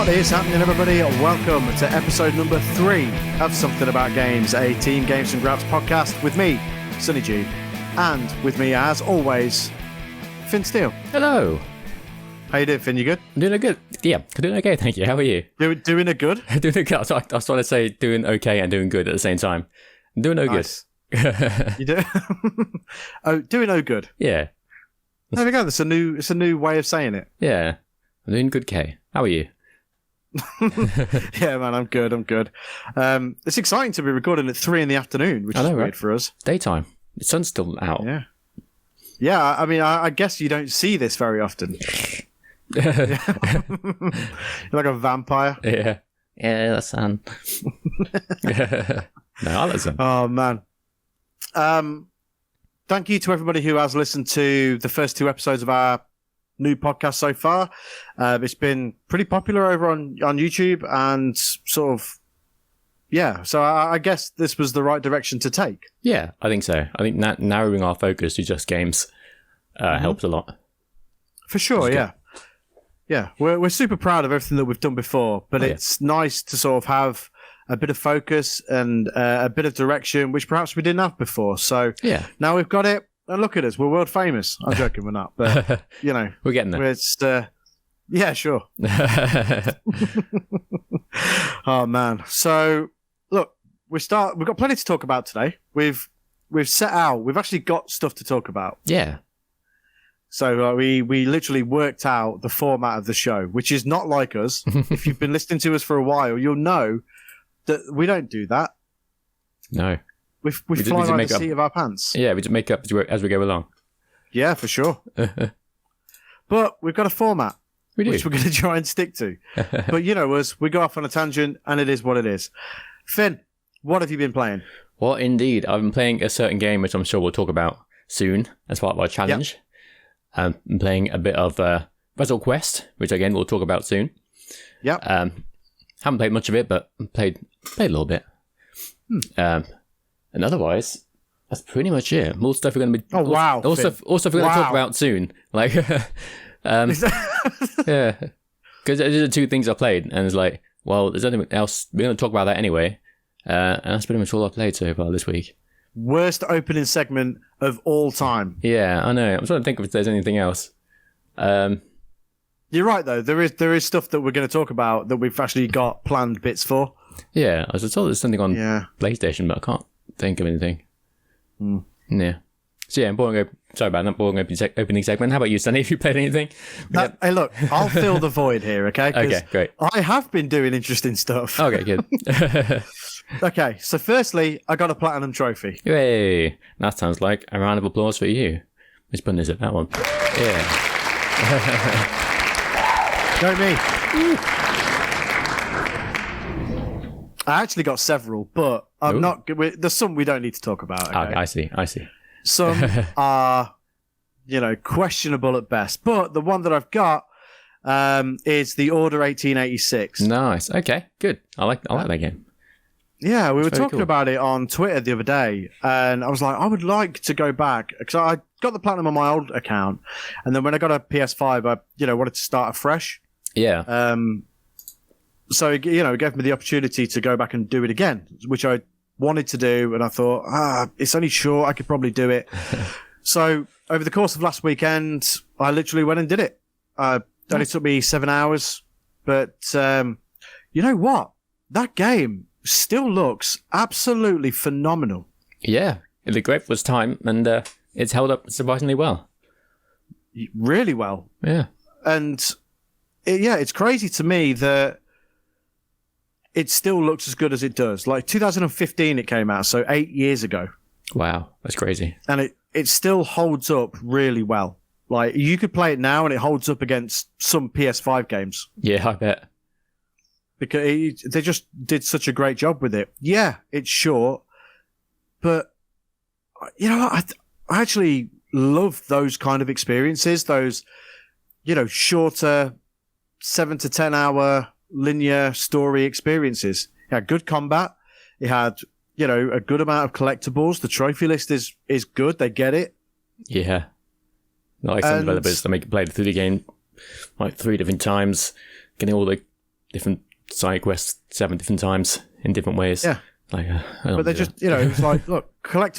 What is happening, everybody? Welcome to episode number 3 of Something About Games, a Team Games and Grabs podcast with me, Sonny G, and with me, as always, Finn Steele. Hello. How you doing, Finn? You good? I'm doing good. Yeah, doing okay, thank you. How are you? Doing a good? Doing a good. I was trying to say doing okay and doing good at the same time. I'm doing no Nice. good. You do? Oh, doing no good. Yeah. There we go. It's a new way of saying it. Yeah. I'm doing good, Kay. How are you? Yeah, man, I'm good. It's exciting to be recording at 3 in the afternoon, which is weird right? for us. Daytime. The sun's still out. Yeah. I mean, I guess you don't see this very often. You're like a vampire. Yeah. Yeah, that's sun. No, I like sun. Oh, man. Thank you to everybody who has listened to the first 2 episodes of our new podcast so far. It's been pretty popular over on YouTube and sort of, yeah. So I guess this was the right direction to take. Yeah, I think so. I think narrowing our focus to just games helps a lot. For sure, yeah. Yeah, we're super proud of everything that we've done before, but it's nice to sort of have a bit of focus and a bit of direction, which perhaps we didn't have before. So now we've got it. And look at us, we're world famous. I'm joking, we're not, but you know, we're getting there. It's yeah, sure. Oh man. So look, we've got plenty to talk about today. We've set out. We've actually got stuff to talk about. Yeah. So we literally worked out the format of the show, which is not like us. If you've been listening to us for a while, you'll know that we don't do that. No. We fly by the seat of our pants. Yeah, we just make up as we go along. Yeah, for sure. But we've got a format, which we're going to try and stick to. But you know us, we go off on a tangent, and it is what it is. Finn, what have you been playing? Well, indeed, I've been playing a certain game, which I'm sure we'll talk about soon as part of our challenge. Yep. I'm playing a bit of Puzzle Quest, which again we'll talk about soon. Yep. Haven't played much of it, but played a little bit. And otherwise, that's pretty much it. More stuff we're going to be. Oh wow! Also, we're going to talk about soon. Like, yeah, because these are the 2 things I played, and it's like, well, there's nothing else. We're going to talk about that anyway, and that's pretty much all I played so far this week. Worst opening segment of all time. Yeah, I know. I'm trying to think if there's anything else. You're right though. There is stuff that we're going to talk about that we've actually got planned bits for. Yeah, I was told there's something on PlayStation, but I can't think of anything. Yeah. So yeah, sorry about that boring opening segment. How about you, Sonny? Have you played anything? Hey, look, I'll fill the void here, okay? Okay, great. I have been doing interesting stuff. Okay, good. Okay, so firstly, I got a platinum trophy. Yay! That sounds like a round of applause for you. Which button is it? That one. Yeah. Go me. I actually got several, but I'm not. There's some we don't need to talk about. Okay? I see. Some are, questionable at best. But the one that I've got is the Order 1886. Nice. Okay. Good. I like that game. Yeah, we were talking about it on Twitter the other day, and I was like, I would like to go back because I got the platinum on my old account, and then when I got a PS5, I wanted to start afresh. Yeah. So, it gave me the opportunity to go back and do it again, which I wanted to do. And I thought, it's only short. I could probably do it. So over the course of last weekend, I literally went and did it. It only took me 7 hours. But you know what? That game still looks absolutely phenomenal. Yeah. It looked great for its time. And it's held up surprisingly well. Really well. Yeah. And it's crazy to me that it still looks as good as it does. Like 2015 it came out, so 8 years ago. Wow, that's crazy. And it still holds up really well. Like you could play it now and it holds up against some PS5 games. Yeah, I bet. Because they just did such a great job with it. Yeah, it's short, but I actually love those kind of experiences, those shorter 7 to 10 hour linear story experiences. It had good combat. It had, a good amount of collectibles. The trophy list is good. They get it. Yeah. Not like some developers that make you play through the game like 3 different times, getting all the different side quests 7 different times in different ways. Yeah. Like, but they're just, it's like, look, collect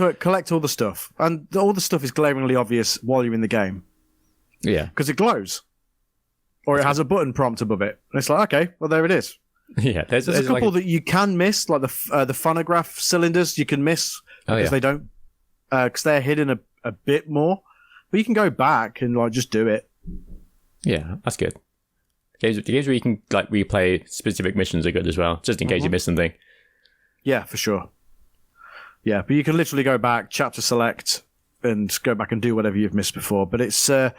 all the stuff. And all the stuff is glaringly obvious while you're in the game. Yeah. Because it glows. Or it has a button prompt above it. And it's like, okay, well, there it is. Yeah. There's a couple that you can miss, like the phonograph cylinders you can miss because they don't, because they're hidden a bit more. But you can go back and like just do it. Yeah, that's good. The games where you can like replay specific missions are good as well, just in case you miss something. Yeah, for sure. Yeah, but you can literally go back, chapter select, and go back and do whatever you've missed before. But it's, you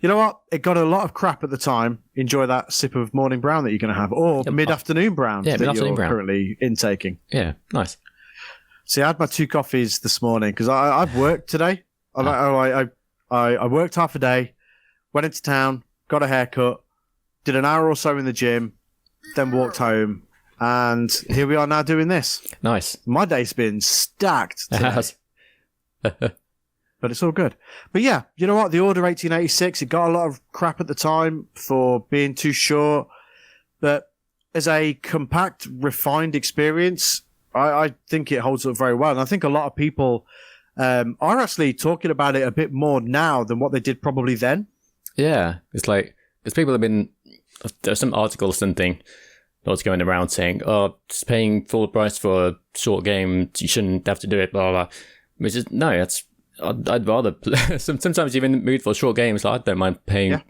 know what? It got a lot of crap at the time. Enjoy that sip of morning brown that you're going to have, or mid-afternoon brown that you're currently intaking. Yeah, nice. See, I had my 2 coffees this morning because I've worked today. I worked half a day, went into town, got a haircut, did an hour or so in the gym, then walked home. And here we are now doing this. Nice. My day's been stacked today. But it's all good. But yeah, you know what? The Order 1886, it got a lot of crap at the time for being too short. But as a compact, refined experience, I think it holds up very well. And I think a lot of people are actually talking about it a bit more now than what they did probably then. Yeah. It's like, because people have been, there's some articles, something, that's going around saying, oh, just paying full price for a short game, you shouldn't have to do it, blah, blah, blah. Which is, no, I'd rather, sometimes even in the mood for short games, like, I don't mind paying,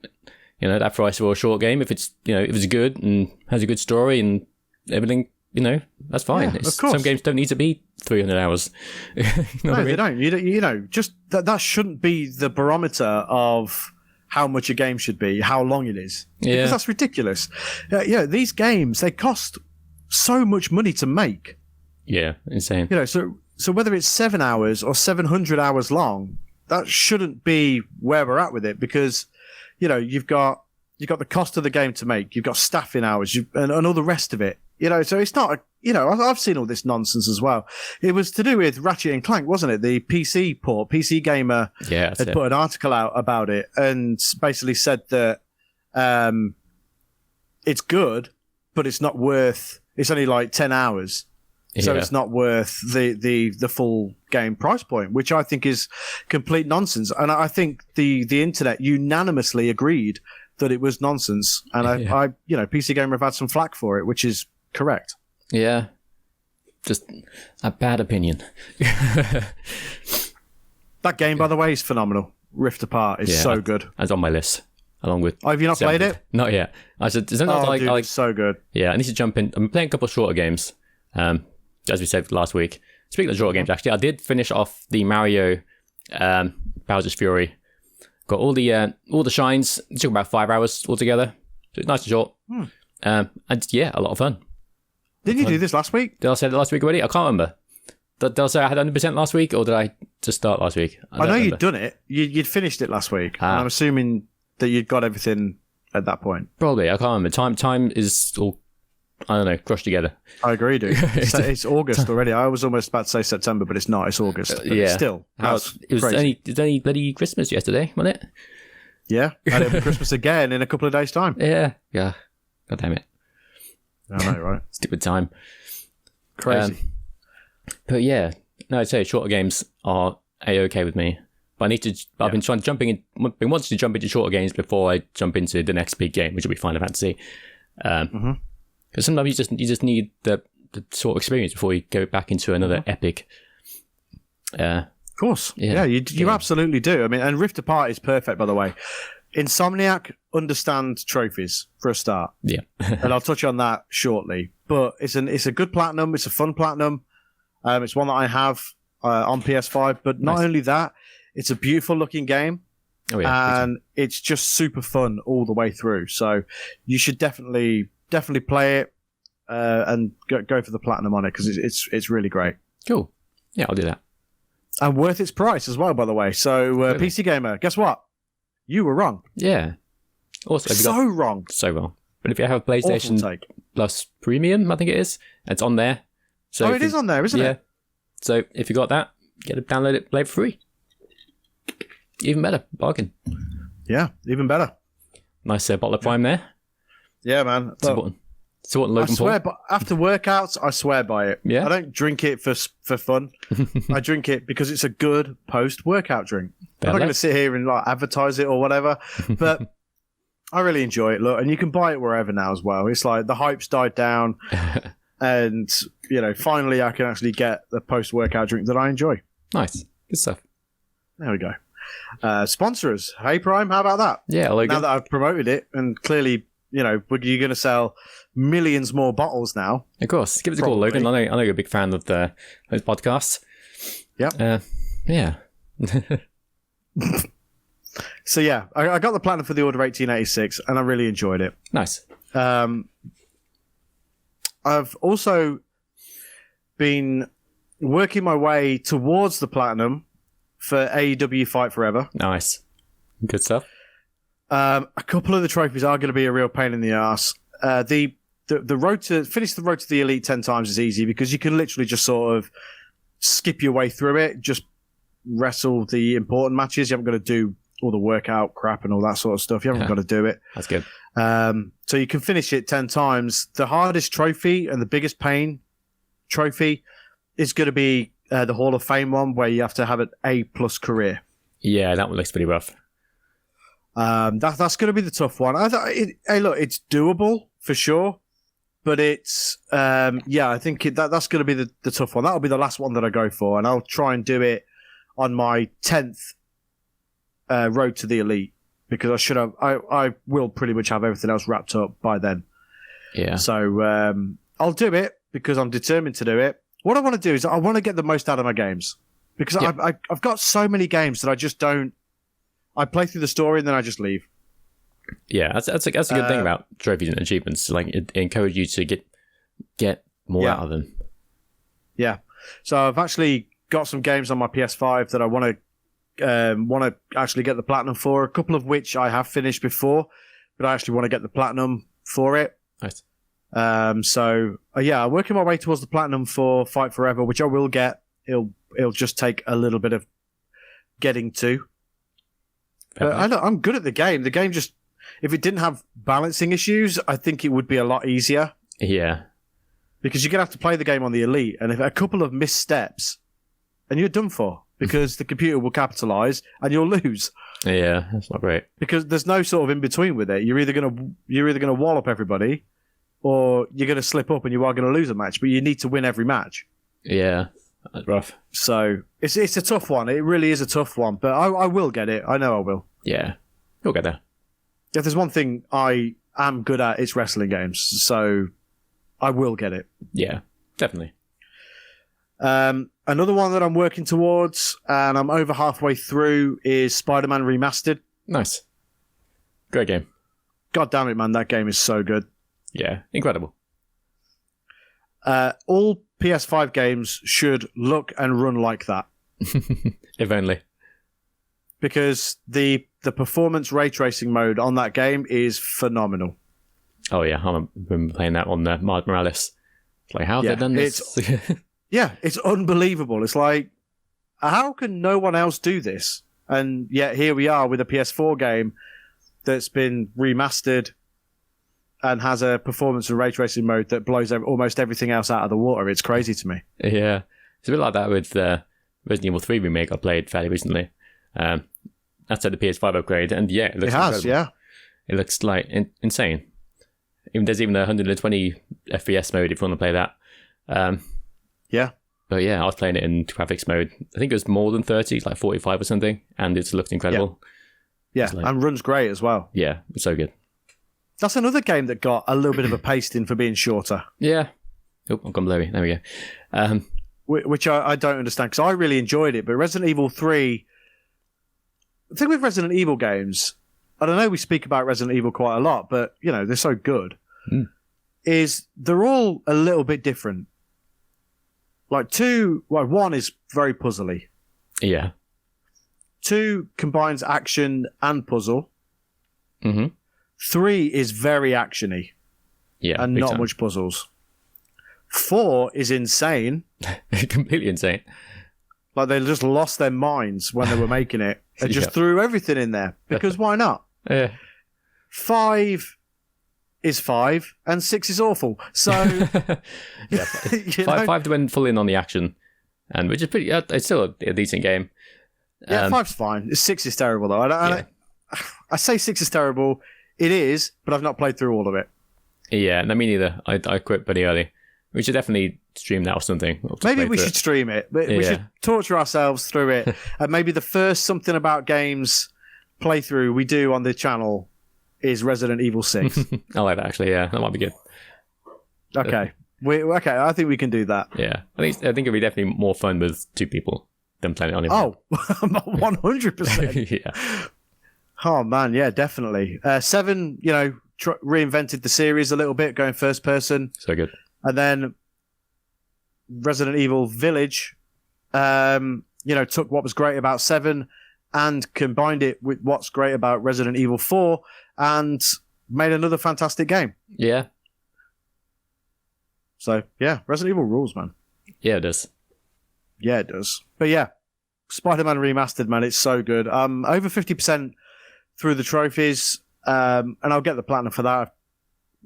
that price for a short game if it's, if it's good and has a good story and everything, that's fine. Yeah, of course. Some games don't need to be 300 hours. They don't. Just that shouldn't be the barometer of how much a game should be, how long it is. Yeah. Because that's ridiculous. These games, they cost so much money to make. Yeah, insane. So whether it's 7 hours or 700 hours long, that shouldn't be where we're at with it because, you've got the cost of the game to make, you've got staffing hours and all the rest of it. So it's not, I've seen all this nonsense as well. It was to do with Ratchet and Clank, wasn't it? The PC port, PC Gamer had put an article out about it and basically said that it's good, but it's not worth, it's only like 10 hours. So it's not worth the full game price point, which I think is complete nonsense. And I think the internet unanimously agreed that it was nonsense. And I PC Gamer have had some flack for it, which is correct. Yeah. Just a bad opinion. That game, by the way, is phenomenal. Rift Apart is so good. It's on my list, along with... Oh, have you not played it? Not yet. I said, dude, it's so good. Yeah, I need to jump in. I'm playing a couple of shorter games, as we said last week. Speaking of shorter games, actually, I did finish off the Mario Bowser's Fury. Got all the shines. It took about 5 hours altogether. So it's nice and short. And yeah, a lot of fun. Didn't you do this last week? Did I say it last week already? I can't remember. Did I say I had 100% last week, or did I just start last week? I know you'd done it. You'd finished it last week. And I'm assuming that you'd got everything at that point. Probably. I can't remember. Time is all, I don't know, crushed together. I agree, dude. It's August already. I was almost about to say September, but it's not. It's August. But still. It was only bloody Christmas yesterday, wasn't it? Yeah. And it'll be Christmas again in a couple of days' time. Yeah. God damn it. I know, right? Stupid time. Crazy. But yeah, no, I'd say shorter games are A-okay with me. But I need to. I've been wanting to jump into shorter games before I jump into the next big game, which will be Final Fantasy. Because sometimes you just need the sort of experience before you go back into another epic. Of course, you absolutely do. I mean, and Rift Apart is perfect, by the way. Insomniac understand trophies for a start. Yeah. And I'll touch on that shortly. But it's a good platinum. It's a fun platinum. It's one that I have on PS5. But not only that, it's a beautiful looking game. Oh, yeah, and it's just super fun all the way through. So you should definitely play it and go for the platinum on it because it's really great. Cool. Yeah, I'll do that. And worth its price as well, by the way. So really? PC Gamer, guess what? You were wrong. Yeah. Also, wrong. So wrong. But if you have a PlayStation Plus Premium, I think it is, it's on there. So it is on there, isn't it? Yeah. So if you got that, get it, download it, play it for free. Even better. Bargain. Yeah, even better. Nice bottle of Prime there. Yeah, man. It's important. So what, I Logan swear, Paul? but after workouts, I swear by it. Yeah? I don't drink it for fun. I drink it because it's a good post-workout drink. I'm not going to sit here and like advertise it or whatever, but I really enjoy it. Look, and you can buy it wherever now as well. It's like the hype's died down, and finally I can actually get the post-workout drink that I enjoy. Nice. Good stuff. There we go. Sponsor us. Hey, Prime, how about that? Yeah, Logan. Now that I've promoted it, and clearly, you're going to sell millions more bottles now. Of course. Give us a call, Logan. I know you're a big fan of those podcasts. Yep. Yeah. So yeah, I got the platinum for the Order 1886, and I really enjoyed it. Nice. I've also been working my way towards the platinum for AEW Fight Forever. Nice. Good stuff. A couple of the trophies are going to be a real pain in the ass. The road to finish the road to the Elite 10 times is easy because you can literally just sort of skip your way through it, just wrestle the important matches. You haven't got to do all the workout crap and all that sort of stuff. You haven't got to do it. That's good. So you can finish it 10 times. The hardest trophy and the biggest pain trophy is going to be the Hall of Fame one, where you have to have an A+ career. Yeah, that one looks pretty rough. That's going to be the tough one. Hey, look, it's doable for sure, but it's I think that's going to be the tough one. That'll be the last one that I go for, and I'll try and do it on my 10th road to the Elite, because I will pretty much have everything else wrapped up by then. Yeah. So I'll do it because I'm determined to do it. What I want to do is I want to get the most out of my games, because I've got so many games that I just don't. I play through the story and then I just leave. Yeah, that's a good thing about trophies and achievements. Like, it encourages you to get more out of them. Yeah. So I've actually got some games on my PS5 that I want to actually get the platinum for. A couple of which I have finished before, but I actually want to get the platinum for it. Nice. So I'm working my way towards the platinum for Fight Forever, which I will get. It'll just take a little bit of getting to. But I'm good at the game. The game just, if it didn't have balancing issues, I think it would be a lot easier. Yeah. Because you're going to have to play the game on the Elite, and if a couple of missteps, and you're done for, because the computer will capitalize and you'll lose. Yeah, that's not great. Because there's no sort of in between with it. You're either gonna wall up everybody, or you're gonna slip up and you are gonna lose a match. But you need to win every match. Yeah, that's rough. So it's a tough one. It really is a tough one. But I will get it. I know I will. Yeah, you'll get there. If there's one thing I am good at, it's wrestling games. So I will get it. Yeah, definitely. Another one that I'm working towards, and I'm over halfway through, is Spider-Man Remastered. Nice. Great game. God damn it, man. That game is so good. Yeah, incredible. All PS5 games should look and run like that. If only. Because the performance ray tracing mode on that game is phenomenal. Oh yeah, I've been playing that on Miles Morales. It's like, how have they done this? Yeah, it's unbelievable. It's like, how can no one else do this? And yet here we are with a PS4 game that's been remastered and has a performance and ray tracing mode that blows almost everything else out of the water. It's crazy to me. Yeah, it's a bit like that with the Resident Evil 3 remake I played fairly recently. That's at the PS5 upgrade, and yeah, it looks incredible. Yeah. It looks like insane. There's even a 120 FPS mode if you want to play that. Yeah. But yeah, I was playing it in graphics mode. I think it was more than 30, like 45 or something, and it looked incredible. Yeah, and runs great as well. Yeah, it's so good. That's another game that got a little bit of a pasting for being shorter. Yeah. Oh, I've gone blurry. There we go. Which I don't understand, because I really enjoyed it, but Resident Evil 3... The thing with Resident Evil games, I don't know, we speak about Resident Evil quite a lot, but, they're so good, is they're all a little bit different. Like 1 is very puzzly. Yeah. 2 combines action and puzzle. Mm-hmm. 3 is very actiony. Yeah. And not much puzzles. 4 is insane. Completely insane. Like they just lost their minds when they were making it. They just threw everything in there. Because why not? Yeah. 5 is 5, and 6 is awful. So, Yeah, five went full in on the action, and which is pretty. It's still a decent game. Yeah, 5's fine. 6 is terrible though. I say 6 is terrible. It is, but I've not played through all of it. Yeah, no, me neither. I quit pretty early. We should definitely stream that or something. Maybe we should stream it. But we should torture ourselves through it. And maybe the first something about games playthrough we do on the channel is Resident Evil 6. I like that actually. Yeah, that might be good. Okay. Okay, I think we can do that. Yeah, I think it'd be definitely more fun with 2 people than playing it on your own. Oh, 100%. Yeah. Oh man, yeah, definitely. 7, reinvented the series a little bit, going first person. So good. And then Resident Evil Village, took what was great about 7 and combined it with what's great about Resident Evil 4 and made another fantastic game. Yeah. So, yeah, Resident Evil rules, man. Yeah, it does. Yeah, it does. But yeah, Spider-Man Remastered, man, it's so good. Over 50% through the trophies, and I'll get the platinum for that.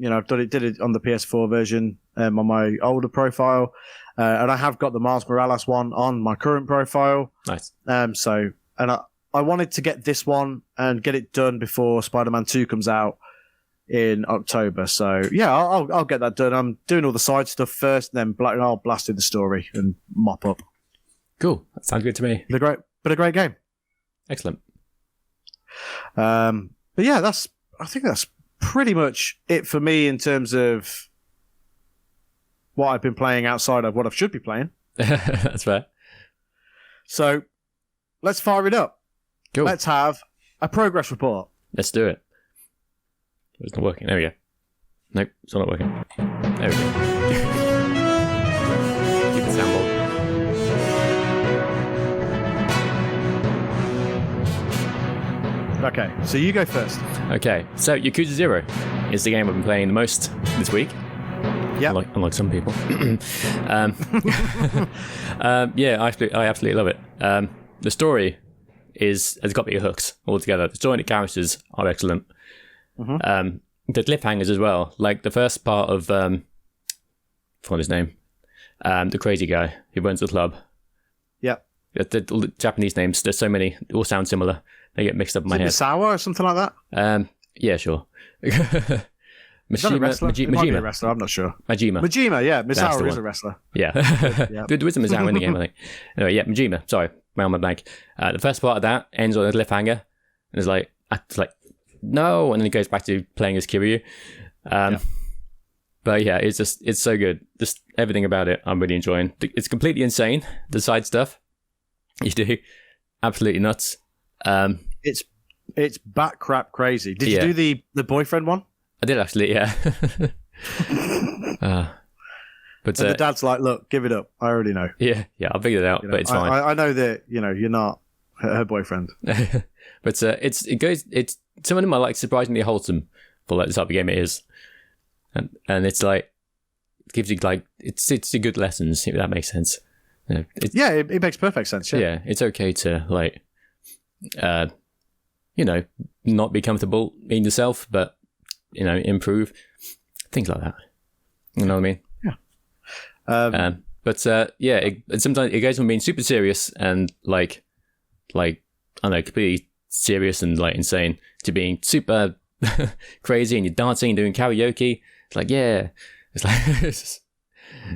I've did it on the PS4 version on my older profile, and I have got the Miles Morales one on my current profile. Nice. I wanted to get this one and get it done before Spider-Man 2 comes out in October. So yeah, I'll get that done. I'm doing all the side stuff first, and then I'll blast in the story and mop up. Cool. That sounds good to me. But a great game. Excellent. But yeah, I think that's pretty much it for me in terms of what I've been playing outside of what I should be playing. That's fair. So let's fire it up. Cool. Let's have a progress report. Let's do it. It's not working. There we go. Nope, it's not working. There we go. Keep the soundboard. Okay, so you go first. Okay, so Yakuza 0 is the game I've been playing the most this week. Yeah, unlike some people. Yeah, I absolutely love it. The story has got me hooked altogether. The story and the characters are excellent. Mm-hmm. The cliffhangers as well. Like the first part of I forgot his name. The crazy guy who runs the club. Yeah. All the Japanese names, there's so many, they all sound similar. They get mixed up in my head. Misawa or something like that? Yeah, sure. Is that a wrestler? It might be a wrestler, I'm not sure. Majima, yeah. Misawa is a wrestler. Yeah. There is a Misawa in the game, I think. Anyway, yeah, Majima. Sorry, round my blank. The first part of that ends on a cliffhanger. And it's like, no, and then he goes back to playing as Kiryu. But yeah, it's so good. Just everything about it, I'm really enjoying. It's completely insane, the side stuff you do. Absolutely nuts. It's bat crap crazy. Did you do the boyfriend one? I did actually, yeah. But the dad's like, look, give it up. I already know. Yeah, I figured it out, but it's fine. I know that you're not her boyfriend. But it's some of them are like surprisingly wholesome for like the type of game it is, and it's like it gives you like it's a good lessons, if that makes sense. It makes perfect sense. Yeah, it's okay to like, not be comfortable being yourself, but improve things like that. You know what I mean? Yeah. But sometimes it goes from being super serious and like I don't know, completely serious and like insane to being super crazy, and you're dancing and doing karaoke. It's like, yeah, it's like it's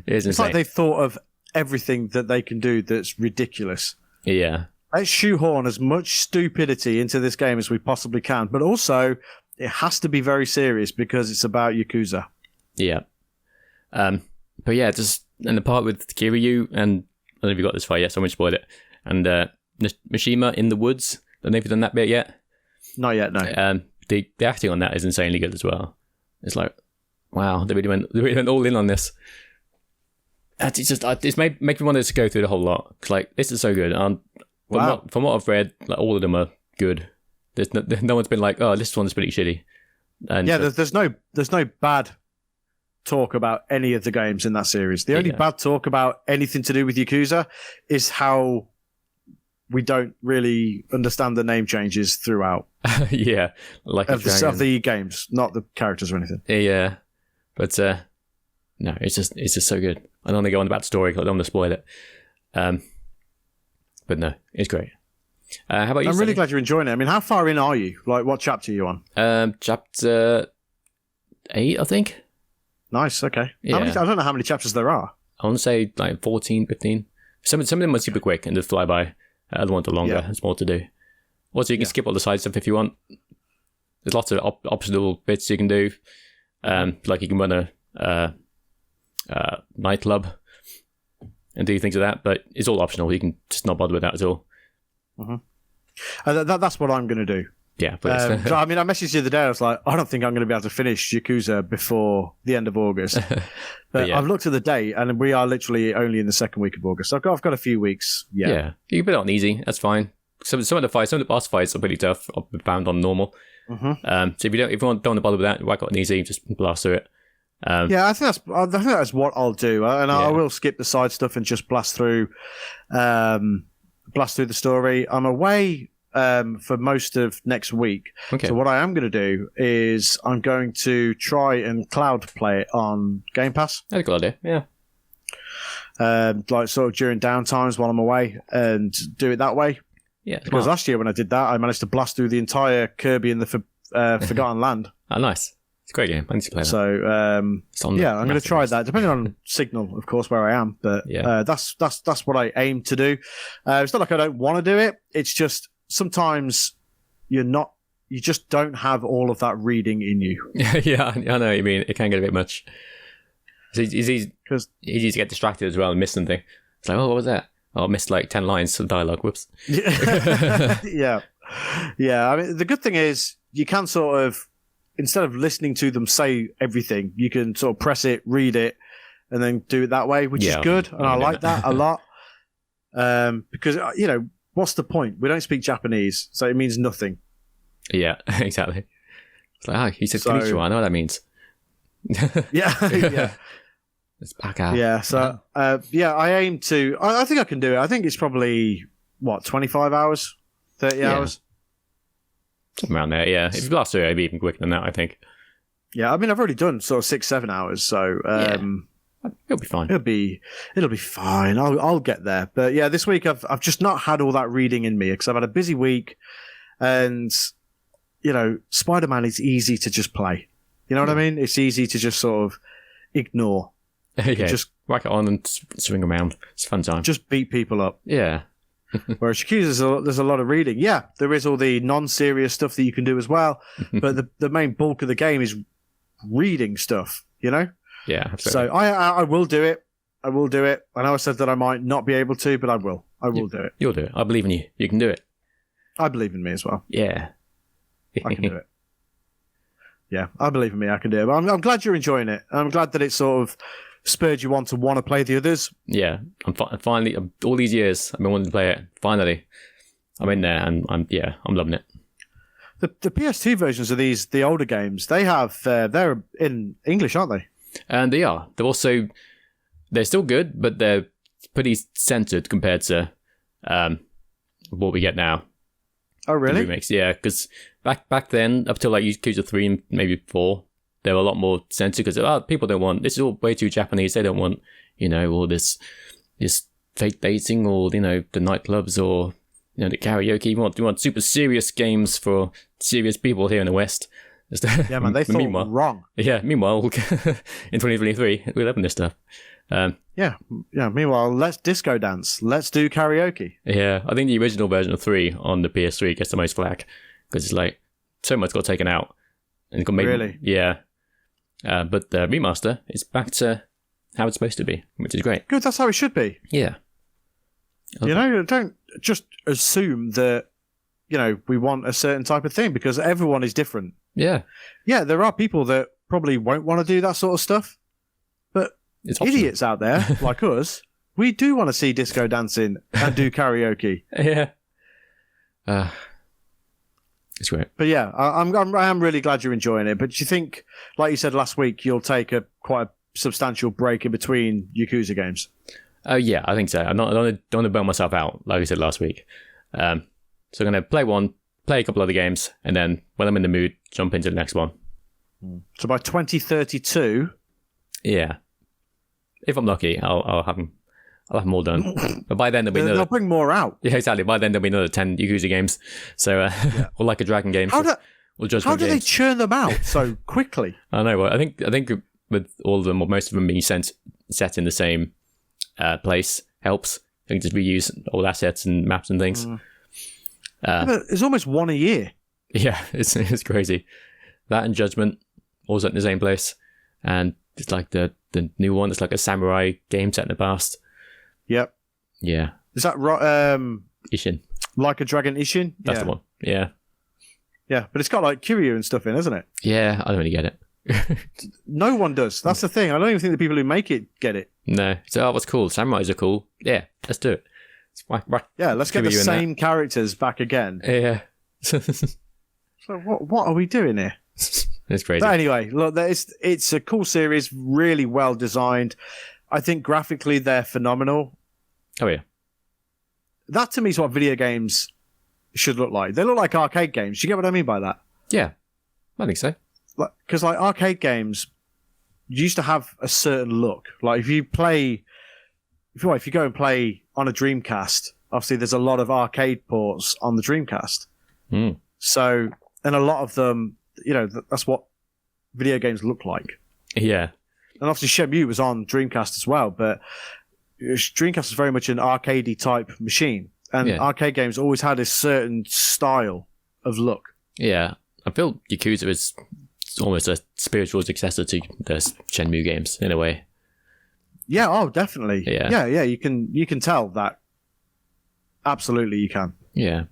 insane. Like they've thought of everything that they can do that's ridiculous. Yeah. Let's shoehorn as much stupidity into this game as we possibly can, but also it has to be very serious because it's about Yakuza. Yeah. But yeah, and the part with Kiryu, and I don't know if you got this far yet, so I won't spoil it. And Mishima in the woods. I don't know if you've done that bit yet. Not yet, no. The acting on that is insanely good as well. It's like, wow, they really went all in on this. And it's made me want to go through the whole lot. Cause like, this is so good. From what I've read, like all of them are good. There's no one's been like, oh, this one's pretty shitty. And yeah, there's no bad talk about any of the games in that series. The only bad talk about anything to do with Yakuza is how we don't really understand the name changes throughout Yeah, like of the games, not the characters or anything. Yeah, but no, it's just so good. I don't want to go on about the story. I don't want to spoil it. But no, it's great. How about you? I'm really glad you're enjoying it. I mean, how far in are you? Like, what chapter are you on? Chapter 8, I think. Nice. Okay. Yeah. I don't know how many chapters there are. I want to say like 14, 15. Some of them are super quick and just fly by. Other ones are longer. Yeah. There's more to do. Also, you can skip all the side stuff if you want. There's lots of optional bits you can do. Like you can run a nightclub and do things like that, but it's all optional. You can just not bother with that at all. Mm-hmm. That's what I'm going to do. Yeah, please. So, I mean, I messaged the other day. I was like, I don't think I'm going to be able to finish Yakuza before the end of August. But yeah. I've looked at the date, and we are literally only in the second week of August. So I've got a few weeks. Yeah, you can put it on easy. That's fine. Some of the boss fights are pretty tough. I've found on normal. Mm-hmm. So if you don't want to bother with that, whack it on easy. Just blast through it. Yeah, I think that's what I'll do, and I will skip the side stuff and just blast through the story. I'm away for most of next week. Okay. So what I am going to do is I'm going to try and cloud play it on Game Pass. That's a good idea. Yeah. Like sort of during downtimes while I'm away, and do it that way. Yeah. Because last year when I did that, I managed to blast through the entire Kirby and the Forgotten Land. Oh, nice. It's a great game. I need to play that. So I'm going to try that, depending on signal, of course, where I am. But that's what I aim to do. It's not like I don't want to do it. It's just sometimes you just don't have all of that reading in you. Yeah, I know what you mean. It can get a bit much. It's easy to get distracted as well and miss something. It's like, oh, what was that? Oh, I missed like 10 lines of dialogue. Whoops. Yeah. I mean, the good thing is you can sort of, instead of listening to them say everything, you can sort of press it, read it, and then do it that way, which is good. And I like that a lot. Because, what's the point? We don't speak Japanese, so it means nothing. Yeah, exactly. It's like, he said konnichiwa. I know what that means. Yeah. It's back out. Yeah, so, I aim to... I think I can do it. I think it's probably, 25 hours? 30 hours? Something around there, yeah. If you blast through it, it'd be even quicker than that, I think. Yeah, I mean, I've already done sort of 6-7 hours, so... It'll be fine. It'll be fine. I'll get there. But yeah, this week I've just not had all that reading in me because I've had a busy week, and Spider-Man is easy to just play. You know what I mean? It's easy to just sort of ignore. Just whack it on and swing around. It's a fun time. Just beat people up. Yeah. Whereas Yakuza, there's a lot of reading. Yeah, there is all the non-serious stuff that you can do as well, but the main bulk of the game is reading stuff. Yeah. Absolutely. So I will do it. I will do it. I know I said that I might not be able to, but I will. I will do it. You'll do it. I believe in you. You can do it. I believe in me as well. Yeah. I can do it. Yeah, I believe in me. I can do it. But I'm glad you're enjoying it. I'm glad that it sort of spurred you on to want to play the others. Yeah, I'm finally, all these years I've been wanting to play it. Finally, I'm in there, and I'm loving it. The PS2 versions of the older games, they're in English, aren't they? And they are. They're still good, but they're pretty censored compared to what we get now. Oh, really? Remakes, yeah. Because back then, up till like Yakuza 3 and maybe 4, they were a lot more censored because people don't want, this is all way too Japanese. They don't want, all this fake dating or, the nightclubs or, the karaoke. You want super serious games for serious people here in the West. Yeah, man, they thought wrong. Yeah, meanwhile, in 2023, we're loving this stuff. Yeah, meanwhile, let's disco dance. Let's do karaoke. Yeah, I think the original version of 3 on the PS3 gets the most flack because it's like, so much got taken out. And got really? Yeah. But the remaster is back to how it's supposed to be, which is great. Good, that's how it should be. Yeah. Okay. Don't just assume that, we want a certain type of thing because everyone is different. Yeah. Yeah, there are people that probably won't want to do that sort of stuff, but it's idiots out there like us, we do want to see disco dancing and do karaoke. Yeah. It's great. But yeah, I am really glad you're enjoying it. But do you think, like you said last week, you'll take quite a substantial break in between Yakuza games? Yeah, I think so. I don't want to burn myself out, like I said last week. So I'm going to play a couple other games, and then when I'm in the mood, jump into the next one. So by 2032, yeah, if I'm lucky, I'll have them all done. But by then there'll be they'll bring more out. Yeah, exactly. By then there'll be another 10 Yakuza games. So, or like a Dragon game. How How do they churn them out so quickly? I know. Well, I think with all of them, or most of them being set in the same place helps. I can just reuse old assets and maps and things. It's almost one a year. Yeah, it's crazy. That and Judgment, all set in the same place. And it's like the new one. It's like a samurai game set in the past. Yep. Yeah. Is that right? Ishin. Like a Dragon Ishin? That's the one. Yeah. Yeah, but it's got like Kiryu and stuff in, isn't it? Yeah, I don't really get it. No one does. That's the thing. I don't even think the people who make it get it. No. So, what's cool? Samurais are cool. Yeah, let's do it. Yeah, let's get the same characters back again. Yeah. So what are we doing here? It's crazy. But anyway, look, it's a cool series, really well designed. I think graphically they're phenomenal. Oh, yeah. That to me is what video games should look like. They look like arcade games. Do you get what I mean by that? Yeah, I think so. Because like arcade games used to have a certain look. Like if you go and play on a Dreamcast, obviously there's a lot of arcade ports on the Dreamcast. So, and a lot of them, that's what video games look like. Yeah. And obviously Shenmue was on Dreamcast as well, but Dreamcast is very much an arcadey type machine. And arcade games always had a certain style of look. Yeah. I feel Yakuza is almost a spiritual successor to the Shenmue games in a way. Yeah, oh, definitely. Yeah. Yeah, you can tell that. Absolutely, you can. Yeah.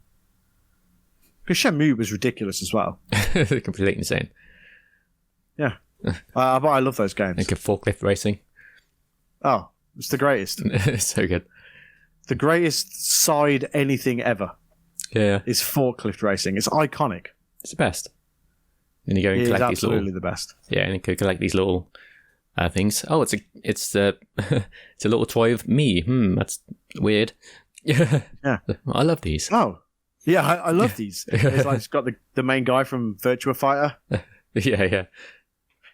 Because Shenmue was ridiculous as well. Completely insane. Yeah. But I love those games. Like a forklift racing. Oh, it's the greatest. It's so good. The greatest side anything ever. Yeah. Is forklift racing. It's iconic. It's the best. And you go and collect these little... absolutely the best. Yeah, and you can collect these little things. Oh, it's a little toy of me. That's weird. Yeah. I love these. Oh. Yeah, I love these. It's got the main guy from Virtua Fighter. Yeah.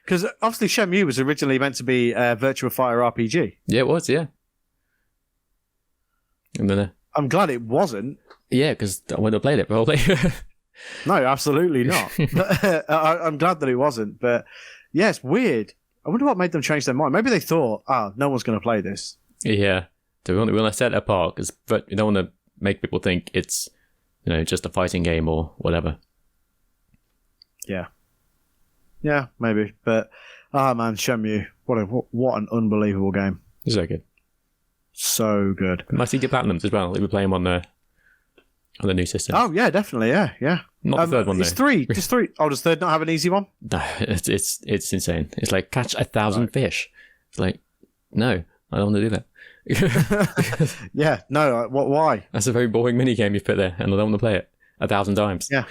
Because obviously Shenmue was originally meant to be a Virtua Fighter RPG. Yeah, it was, yeah. And then, I'm glad it wasn't. Yeah, because I wouldn't have played it, probably. No, absolutely not. I'm glad that it wasn't. But yeah, it's weird. I wonder what made them change their mind. Maybe they thought, no one's going to play this. Yeah. So we want to set it apart because you don't want to make people think it's just a fighting game or whatever. Yeah. Yeah, maybe. But, man, Shenmue. What an unbelievable game. It's so good. So good. Nice to get platinums as well if we play them on the new system. Oh, yeah, definitely, yeah. Not the third one, though. It's three. Just three. Oh, does third not have an easy one? No, it's insane. It's like catch 1,000 fish. It's like, no, I don't want to do that. Yeah, no, why? That's a very boring mini game you've put there, and I don't want to play it 1,000 times. Yeah.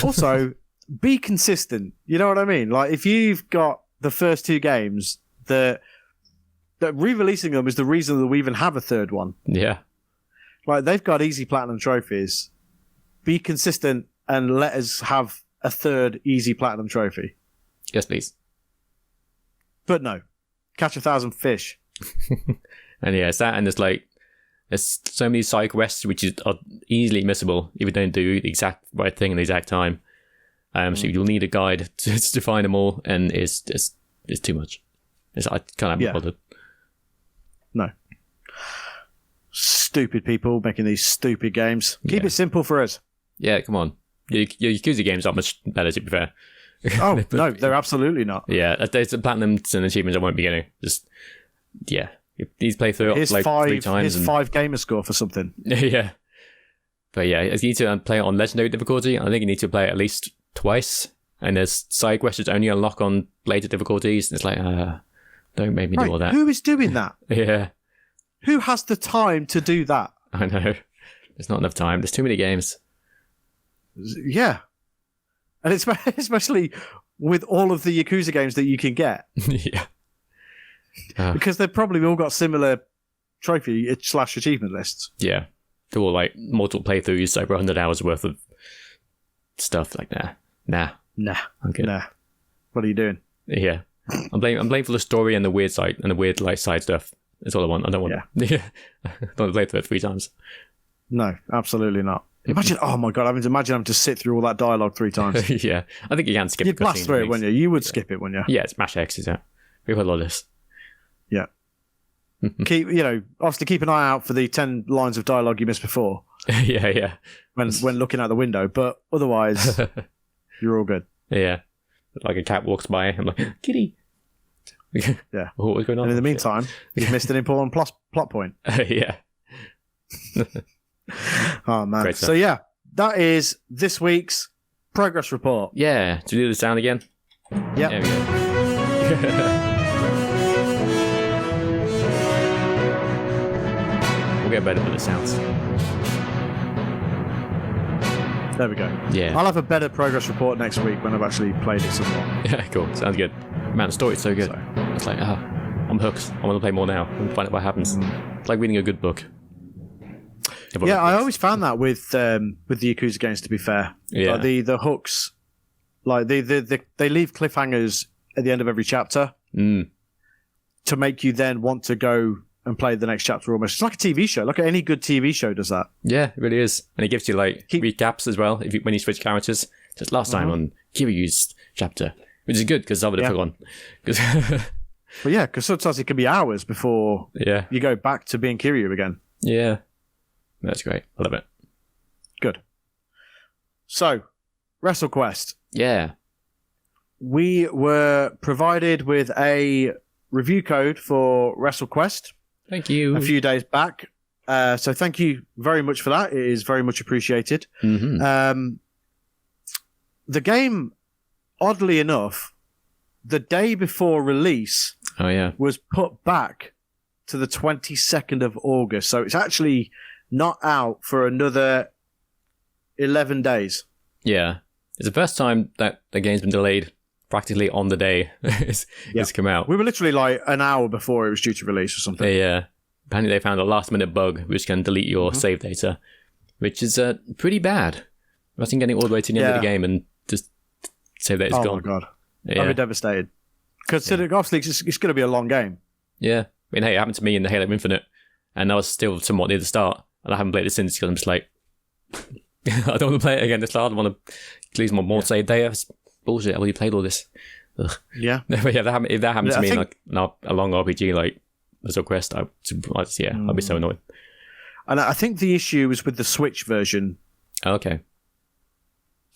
Also, be consistent. You know what I mean? Like, if you've got the first two games, that re-releasing them is the reason that we even have a third one. Yeah. Like, they've got easy platinum trophies. Be consistent and let us have a third easy platinum trophy. Yes, please. But no. Catch 1,000 fish. And yeah, it's that, and there's so many side quests which are easily missable if you don't do the exact right thing in the exact time. So you'll need a guide to find them all, and it's too much. I can't be bothered. No. Stupid people making these stupid games. Keep it simple for us. Yeah, come on. Your Yakuza games aren't much better, to be fair. Oh, no, they're absolutely not. Yeah, there's platinums and achievements I won't be getting. Just, yeah. These play through here's like 3 times. Here's 5 gamer score for something. Yeah. But yeah, you need to play it on legendary difficulty. I think you need to play it at least twice. And there's side quests only unlock on later difficulties. It's like, don't make me do all that. Who is doing that? Yeah. Who has the time to do that? I know. There's not enough time. There's too many games. Yeah. And it's especially with all of the Yakuza games that you can get. Yeah. Because they've probably all got similar trophy/achievement lists. Yeah. do all like multiple playthroughs, over 100 hours worth of stuff. Like, nah, I'm good. Nah. What are you doing? Yeah, I'm playing for the story and the weird side and the weird like side stuff. That's all I want. I don't want. Yeah, I don't want to play through it 3 times. No, absolutely not. Imagine, oh my god, imagine having to sit through all that dialogue 3 times. Yeah, I think you can skip. You'd blast through it, wouldn't you? You would skip it, wouldn't you? Yeah, it's Mash X, is it? We've heard a lot of this. Yeah. Obviously keep an eye out for the 10 lines of dialogue you missed before. yeah. When looking out the window, but otherwise, you're all good. Yeah. Like a cat walks by, I'm like, kitty. Yeah. What was going on? And in the meantime, you've missed an important plot point. Yeah. Oh, man. So, yeah, that is this week's progress report. Yeah. Do you do the sound again? Yeah. There we go. We'll get better with the sounds. There we go. Yeah. I'll have a better progress report next week when I've actually played it some more. Yeah, cool. Sounds good. Man, the story's so good. It's like, I'm hooked. I want to play more now and find out what happens. It's like reading a good book. Yeah, I always found that with the Yakuza games, to be fair. Yeah. Like the hooks, like they leave cliffhangers at the end of every chapter to make you then want to go and play the next chapter almost. It's like a TV show. Like any good TV show does that. Yeah, it really is. And it gives you like recaps as well when you switch characters. Just last time on Kiryu's chapter, which is good because I would have forgotten. But yeah, because sometimes it can be hours before you go back to being Kiryu again. Yeah. That's great. I love it. Good. So, WrestleQuest. Yeah. We were provided with a review code for WrestleQuest. Thank you. A few days back. So thank you very much for that. It is very much appreciated. Mm-hmm. The game, oddly enough, the day before release was put back to the 22nd of August. So it's actually not out for another 11 days. Yeah. It's the first time that the game's been delayed practically on the day it's come out. We were literally like an hour before it was due to release or something. Yeah. Apparently they found a last minute bug which can delete your save data, which is pretty bad. Imagine getting all the way to the end of the game and just save data's gone. Oh my god. Yeah. I'd be devastated. Considering obviously it's going to be a long game. Yeah. I mean, hey, it happened to me in the Halo Infinite and I was still somewhat near the start and I haven't played it since because I'm just like, I don't want to play it again this hard. I want to lose more save data. It's bullshit. I've already played all this. Ugh. Yeah. But yeah, if that happened to me in like a long RPG like WrestleQuest, I'd be so annoyed. And I think the issue was with the Switch version. Oh, okay.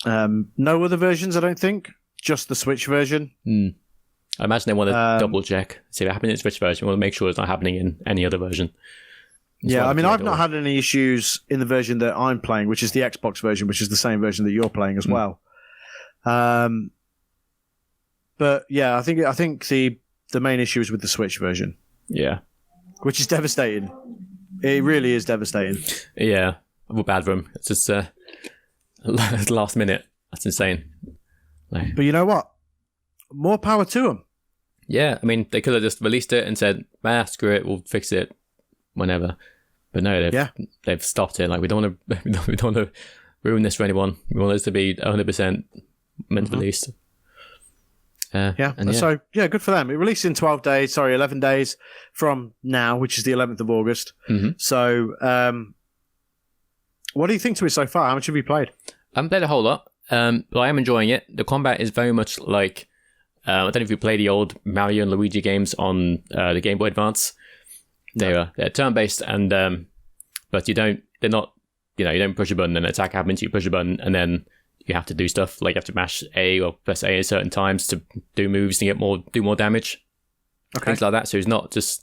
No other versions, I don't think. Just the Switch version. I imagine they want to double check. See if it happened in the Switch version. We want to make sure it's not happening in any other version. Yeah, I mean, I've not had any issues in the version that I'm playing, which is the Xbox version, which is the same version that you're playing as well. But yeah, I think the main issue is with the Switch version. Yeah. Which is devastating. It really is devastating. Yeah. I feel bad for them. It's just last minute. That's insane. But you know what? More power to them. Yeah, I mean, they could have just released it and said, screw it, we'll fix it whenever. But no, they've stopped it. Like, we don't want to ruin this for anyone. We want this to be 100% meant released. So good for them. It released in 11 days from now, which is the 11th of August. So, what do you think to it so far? How much have you played? I haven't played a whole lot, but I am enjoying it. The combat is very much like, I don't know if you play the old Mario and Luigi games on the Game Boy Advance. They're turn-based, and but you don't push a button and an attack happens, you push a button and then you have to do stuff, like you have to mash A or press A at certain times to do moves and do more damage. Okay. Things like that. So it's not just,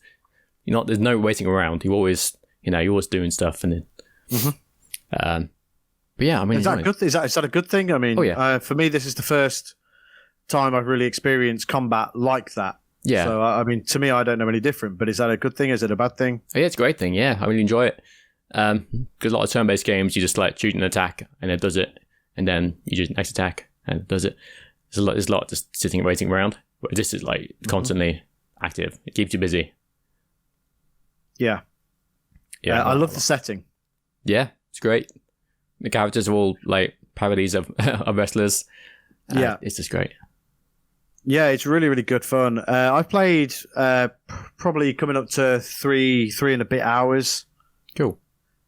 there's no waiting around. You're always doing stuff and then, but yeah, I mean, is that a good thing? I mean, for me, this is the first time I've really experienced combat like that. Yeah. So, I mean, to me, I don't know any different, but is that a good thing? Is it a bad thing? Yeah, it's a great thing. Yeah, I really enjoy it. Because a lot of turn-based games, you just like shoot an attack and it does it, and then you do the next attack and it does it. There's a lot just sitting and waiting around. But this is like constantly active. It keeps you busy. Yeah. Yeah. I love the setting. Yeah, it's great. The characters are all like parodies of, of wrestlers. Yeah. It's just great. Yeah, it's really, really good fun. I've played probably coming up to three and a bit hours. Cool.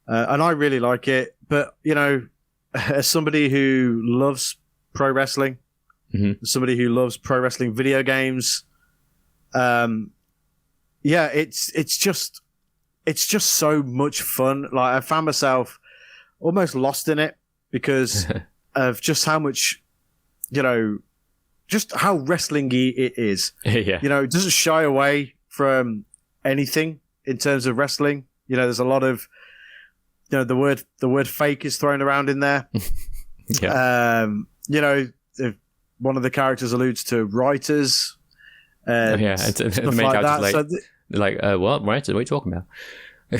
And I really like it. But, you know, as somebody who loves pro wrestling, somebody who loves pro wrestling video games, yeah, it's just so much fun. Like, I found myself almost lost in it because of just how much, you know, just how wrestling-y it is. Yeah. You know, it doesn't shy away from anything in terms of wrestling. You know, there's a lot of, you know, the word fake is thrown around in there. Yeah. You know, one of the characters alludes to writers. And yeah. stuff The main like character's that. like, what? Writers? What are you talking about?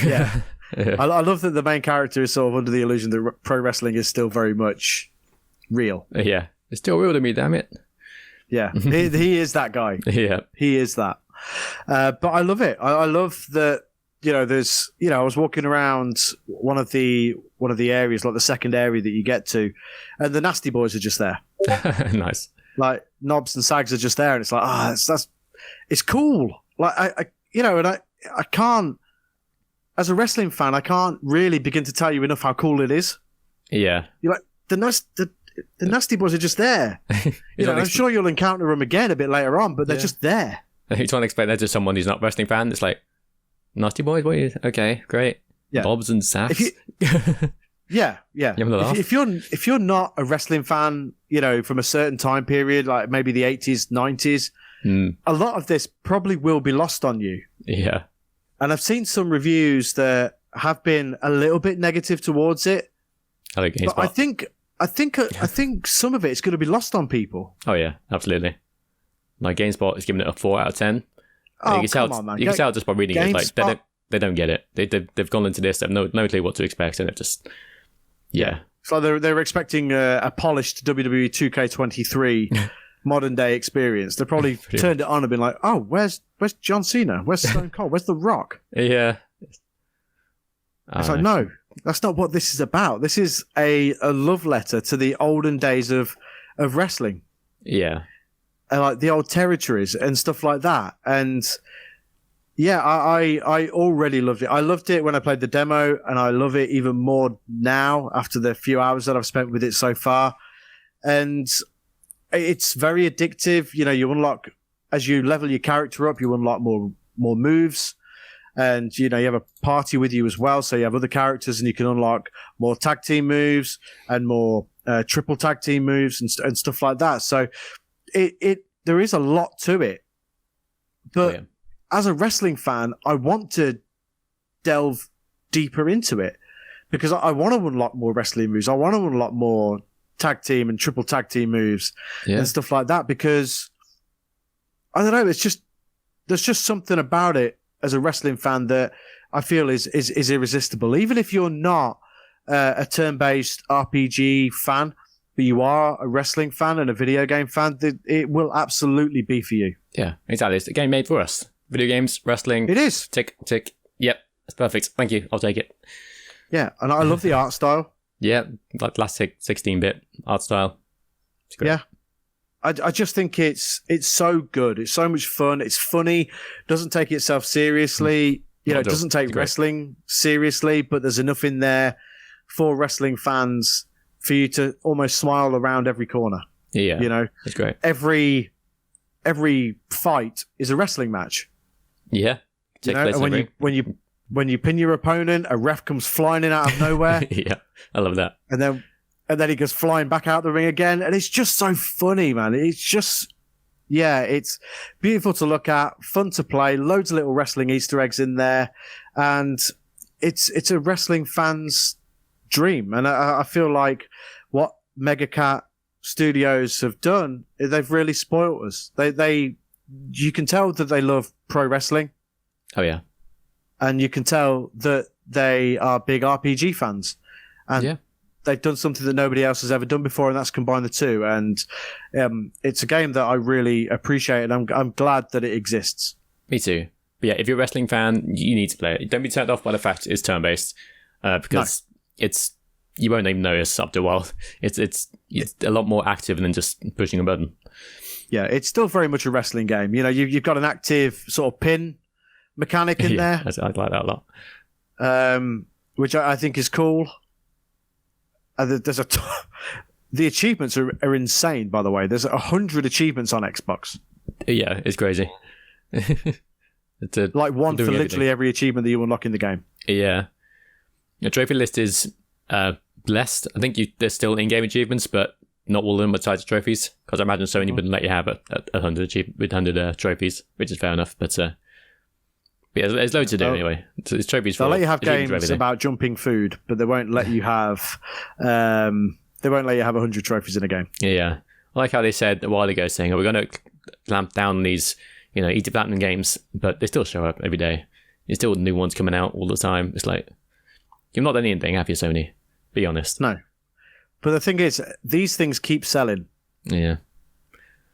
Yeah. I love that the main character is sort of under the illusion that pro wrestling is still very much real. Yeah. It's still real to me, damn it. Yeah. he is that guy. Yeah. He is that. But I love it. I love that, you know, there's, you know, I was walking around one of the areas, like the second area that you get to, and the Nasty Boys are just there. Nice. Like Knobs and Sags are just there, and it's like, it's cool. Like I you know, and I can't, as a wrestling fan, I can't really begin to tell you enough how cool it is. Yeah. You're like, the Nasty Boys are just there. You know, I'm sure you'll encounter them again a bit later on, but they're just there. You're trying to explain that to someone who's not a wrestling fan. It's like, Nasty Boys, what are you? Okay, great. Yeah. Bobs and Saps. Yeah. You having a laugh? If you're not a wrestling fan, you know, from a certain time period, like maybe the 80s, 90s, a lot of this probably will be lost on you. Yeah. And I've seen some reviews that have been a little bit negative towards it. I like but I think some of it is going to be lost on people. Oh yeah, absolutely. Like GameSpot is giving it a 4 out of 10. Oh, you can come on, man. You can tell just by reading it. Like GameSpot- they don't get it. They've gone into this. They have no clue what to expect, and it just So they were expecting a polished WWE 2K23 modern day experience. They probably turned it on and been like, "Oh, where's John Cena? Where's Stone Cold? Where's The Rock?" Yeah. It's like, no, that's not what this is about. This is a love letter to the olden days of wrestling. Yeah. And like the old territories and stuff like that. And yeah, I already loved it. I loved it when I played the demo, and I love it even more now after the few hours that I've spent with it so far. And it's very addictive. You know, you unlock, as you level your character up, you unlock more moves. And, you know, you have a party with you as well. So you have other characters, and you can unlock more tag team moves and more triple tag team moves and stuff like that. So there is a lot to it. But as a wrestling fan, I want to delve deeper into it because I want to unlock more wrestling moves. I want to unlock more tag team and triple tag team moves and stuff like that, because I don't know, there's just something about it as a wrestling fan that I feel is irresistible. Even if you're not a turn-based RPG fan, but you are a wrestling fan and a video game fan, it will absolutely be for you. Yeah, exactly. It's a game made for us. Video games, wrestling. It is. Tick, tick. Yep, that's perfect. Thank you. I'll take it. Yeah, and I love the art style. Yeah, like classic 16-bit art style. It's great. Yeah. I just think it's so good. It's so much fun. It's funny. Doesn't take itself seriously. You know, it doesn't take wrestling seriously, but there's enough in there for wrestling fans for you to almost smile around every corner. Yeah. You know, it's great. Every fight is a wrestling match. Yeah. You know, and when you pin your opponent, a ref comes flying in out of nowhere. Yeah. I love that. And then he goes flying back out the ring again. And it's just so funny, man. It's just, yeah, it's beautiful to look at, fun to play, loads of little wrestling Easter eggs in there. And it's a wrestling fan's dream. And I feel like what Mega Cat Studios have done, they've really spoiled us. You can tell that they love pro wrestling. Oh, yeah. And you can tell that they are big RPG fans. And they've done something that nobody else has ever done before, and that's combined the two. And it's a game that I really appreciate, and I'm glad that it exists. Me too. But yeah, if you're a wrestling fan, you need to play it. Don't be turned off by the fact it's turn-based, because you won't even notice after a while. It's a lot more active than just pushing a button. Yeah, it's still very much a wrestling game. You know, you've got an active sort of pin mechanic in there. I like that a lot. Which I think is cool. There's the achievements are insane, by the way. There's 100 achievements on Xbox. Yeah, it's crazy. Like one for literally every achievement that you unlock in the game. Yeah. Your trophy list is blessed. I think there's still in-game achievements, but not all of them are tied to trophies. Because I imagine Sony wouldn't let you have 100 trophies, which is fair enough. But yeah, there's loads to do anyway. So it's trophies. They'll let you have games about jumping food, but they won't let you have. They won't let you have 100 trophies in a game. Yeah, I like how they said a while ago, saying, "Oh, we're going to clamp down on these, easy platinum games," but they still show up every day. There's still new ones coming out all the time. It's like you've not done anything, have you, Sony? Be honest. No, but the thing is, these things keep selling. Yeah,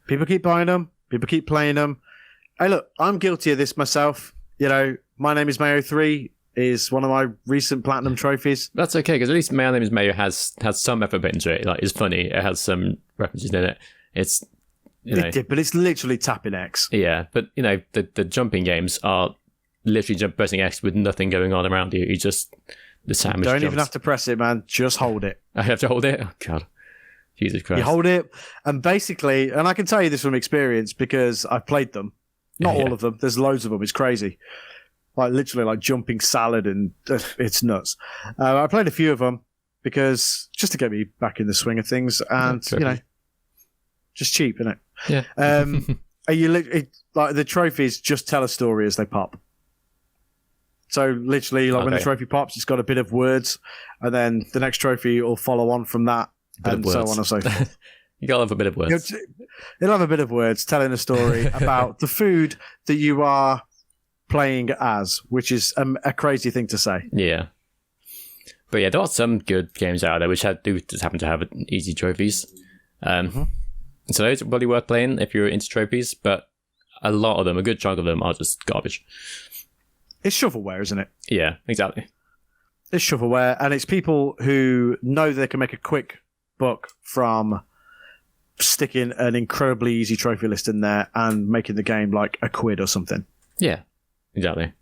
people keep buying them. People keep playing them. Hey, look, I'm guilty of this myself. My Name is Mayo 3 is one of my recent platinum trophies. That's okay, because at least My Name is Mayo has some effort put into it. Like, it's funny. It has some references in it. It's, but it's literally tapping X. Yeah, but, the jumping games are literally pressing X with nothing going on around you. You just, the sandwich Don't jumps. even have to press it, man. Just hold it. I have to hold it? Oh, God. Jesus Christ. You hold it, and basically, and I can tell you this from experience because I've played them. Not all of them. There's loads of them. It's crazy. Like literally like jumping salad and it's nuts. I played a few of them because just to get me back in the swing of things and, just cheap, isn't it? Yeah. Like the trophies just tell a story as they pop. So literally like when the trophy pops, it's got a bit of words and then the next trophy will follow on from that and so on and so forth. You gotta have a bit of words. It'll have a bit of words telling a story about the food that you are playing as, which is a crazy thing to say. Yeah. But yeah, there are some good games out there which do just happen to have easy trophies. So those are probably worth playing if you're into trophies, but a lot of them, a good chunk of them, are just garbage. It's shovelware, isn't it? Yeah, exactly. It's shovelware, and it's people who know they can make a quick buck from sticking an incredibly easy trophy list in there and making the game like £1 or something. Yeah, exactly.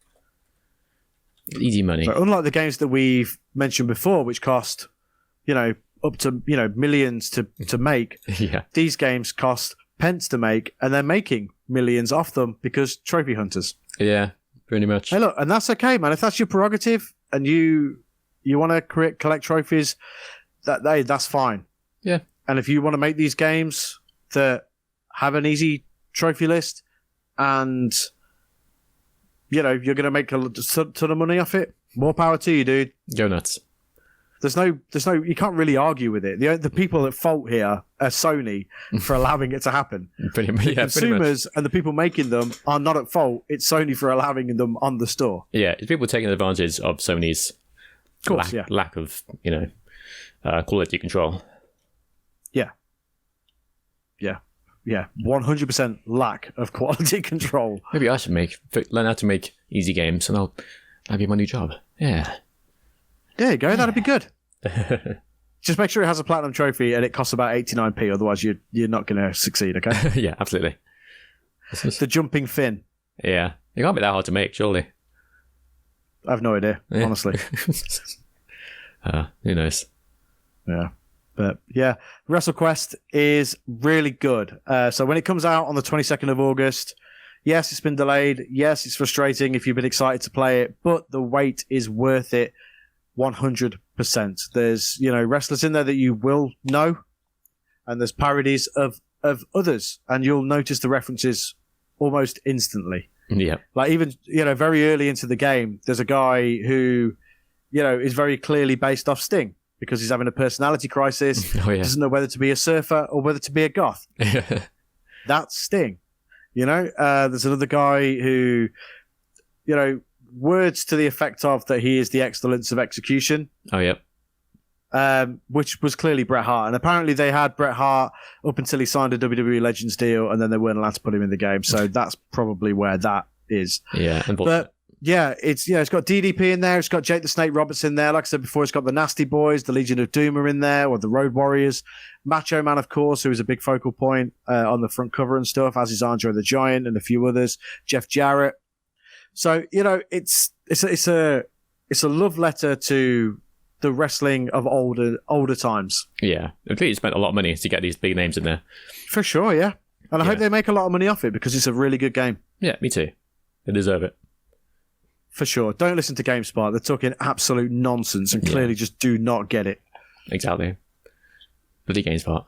Easy money. So unlike the games that we've mentioned before, which cost, up to, millions to make, yeah. These games cost pence to make, and they're making millions off them because trophy hunters. Yeah, pretty much. Hey, look, and that's okay, man. If that's your prerogative and you want to collect trophies, that's fine. Yeah. And if you want to make these games that have an easy trophy list and, you're going to make a ton of money off it, more power to you, dude. Go nuts. There's no, you can't really argue with it. The people at fault here are Sony for allowing it to happen. Pretty much, yeah, consumers and the people making them are not at fault. It's Sony for allowing them on the store. Yeah, it's people taking advantage of Sony's lack of, quality control. Yeah, 100% lack of quality control. Maybe I should learn how to make easy games, and that'll be my new job. Yeah. There you go. That'd be good. Just make sure it has a platinum trophy and it costs about 89p. Otherwise, you're not going to succeed. Okay. Yeah, absolutely. The jumping fin. Yeah, it can't be that hard to make, surely. I have no idea, honestly. Who knows? Yeah. But yeah, WrestleQuest is really good. So when it comes out on the 22nd of August, yes, it's been delayed. Yes, it's frustrating if you've been excited to play it, but the wait is worth it 100%. There's, wrestlers in there that you will know, and there's parodies of others, and you'll notice the references almost instantly. Yeah. Like even, very early into the game, there's a guy who, is very clearly based off Sting. Because he's having a personality crisis, doesn't know whether to be a surfer or whether to be a goth. That's Sting. There's another guy who, words to the effect of that he is the excellence of execution. Oh, yeah. Which was clearly Bret Hart. And apparently they had Bret Hart up until he signed a WWE Legends deal, and then they weren't allowed to put him in the game. So that's probably where that is. Yeah. But it's got DDP in there. It's got Jake the Snake Roberts in there. Like I said before, it's got the Nasty Boys, the Legion of Doom are in there, or the Road Warriors. Macho Man, of course, who is a big focal point on the front cover and stuff, as is Andre the Giant and a few others. Jeff Jarrett. So it's a love letter to the wrestling of older times. Yeah, I think you spent a lot of money to get these big names in there. For sure, yeah. And I hope they make a lot of money off it because it's a really good game. Yeah, me too. They deserve it. For sure. Don't listen to GameSpot. They're talking absolute nonsense and clearly just do not get it. Exactly. Bloody GameSpot.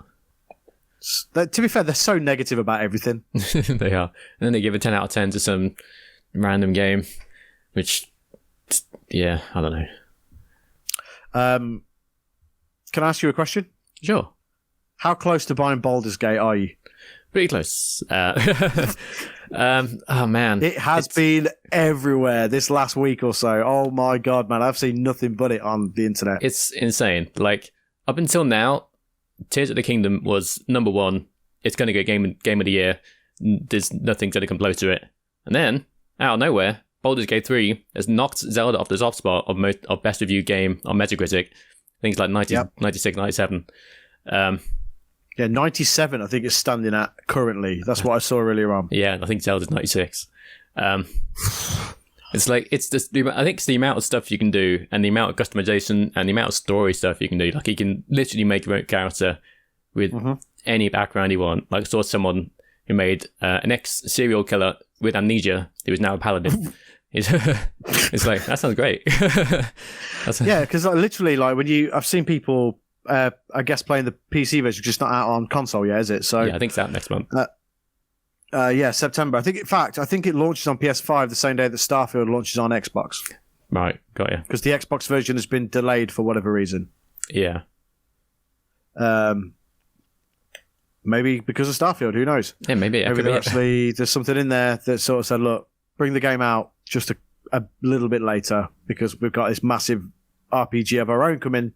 To be fair, they're so negative about everything. They are. And then they give a 10 out of 10 to some random game, which, yeah, I don't know. Can I ask you a question? Sure. How close to buying Baldur's Gate are you? Pretty close. Oh, man. It has been everywhere this last week or so. Oh, my God, man. I've seen nothing but it on the internet. It's insane. Like, up until now, Tears of the Kingdom was number one. It's going to get game of the year. There's nothing going to come close to it. And then, out of nowhere, Baldur's Gate 3 has knocked Zelda off the top spot of best reviewed game on Metacritic. Things like 96, 97. Yeah, 97, I think it's standing at currently. That's what I saw earlier on. Yeah, I think Zelda's 96. It's like, I think it's the amount of stuff you can do and the amount of customization and the amount of story stuff you can do. Like, you can literally make your own character with any background you want. Like, I saw someone who made an ex-serial killer with amnesia who is now a paladin. It's like, that sounds great. Yeah, because literally, like, I've seen people... I guess playing the PC version, just not out on console yet, is it? So yeah, I think it's out next month. Yeah, September. I think it launches on PS5 the same day that Starfield launches on Xbox. Right, got you. Because the Xbox version has been delayed for whatever reason. Yeah. Maybe because of Starfield, who knows? Yeah, maybe. Maybe there's something in there that sort of said, look, bring the game out just a little bit later because we've got this massive RPG of our own coming.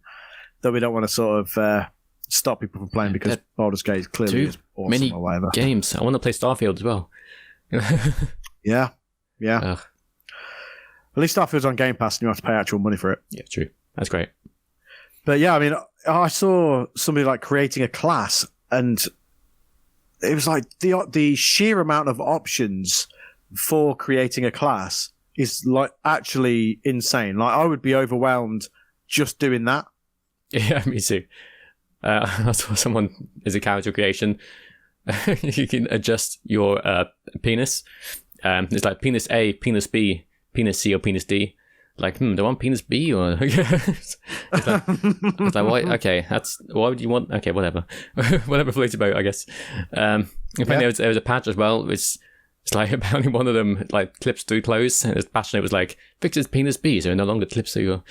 That we don't want to sort of stop people from playing because Baldur's Gate clearly is awesome many or whatever. Games. I want to play Starfield as well. Yeah. Ugh. At least Starfield's on Game Pass and you have to pay actual money for it. Yeah, true. That's great. But yeah, I mean, I saw somebody like creating a class and it was like the sheer amount of options for creating a class is like actually insane. Like I would be overwhelmed just doing that. Yeah, me too. I saw someone as a character creation. You can adjust your penis. It's like penis A, penis B, penis C, or penis D. Like, do I want penis B or? It's like why? Okay, why would you want? Okay, whatever, whatever floats your boat, I guess. In fact, there was a patch as well, which. It's like apparently one of them like clips through clothes, and his patch note was like, "Fixes penis B, so it no longer clips through your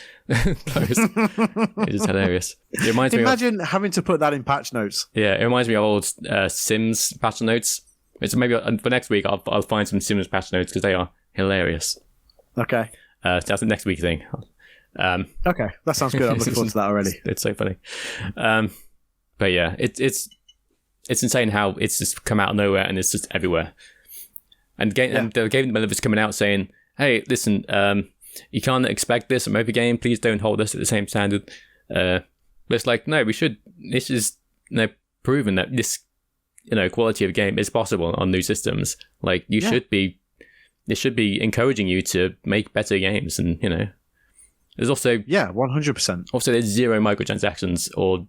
clothes." It's just hilarious. It reminds Imagine having to put that in patch notes. Yeah, it reminds me of old Sims patch notes. It's maybe for next week I'll find some Sims patch notes because they are hilarious. Okay, that's the next week thing. Okay, that sounds good. I'm looking forward to that already. It's so funny. But yeah, it's insane how it's just come out of nowhere and it's just everywhere. And the game developers coming out saying, "Hey, listen, you can't expect this from every game. Please don't hold us at the same standard." But it's like, no, we should. This is proven that this, quality of game is possible on new systems. Like you should be. This should be encouraging you to make better games, and there's also 100%. Also, there's zero microtransactions or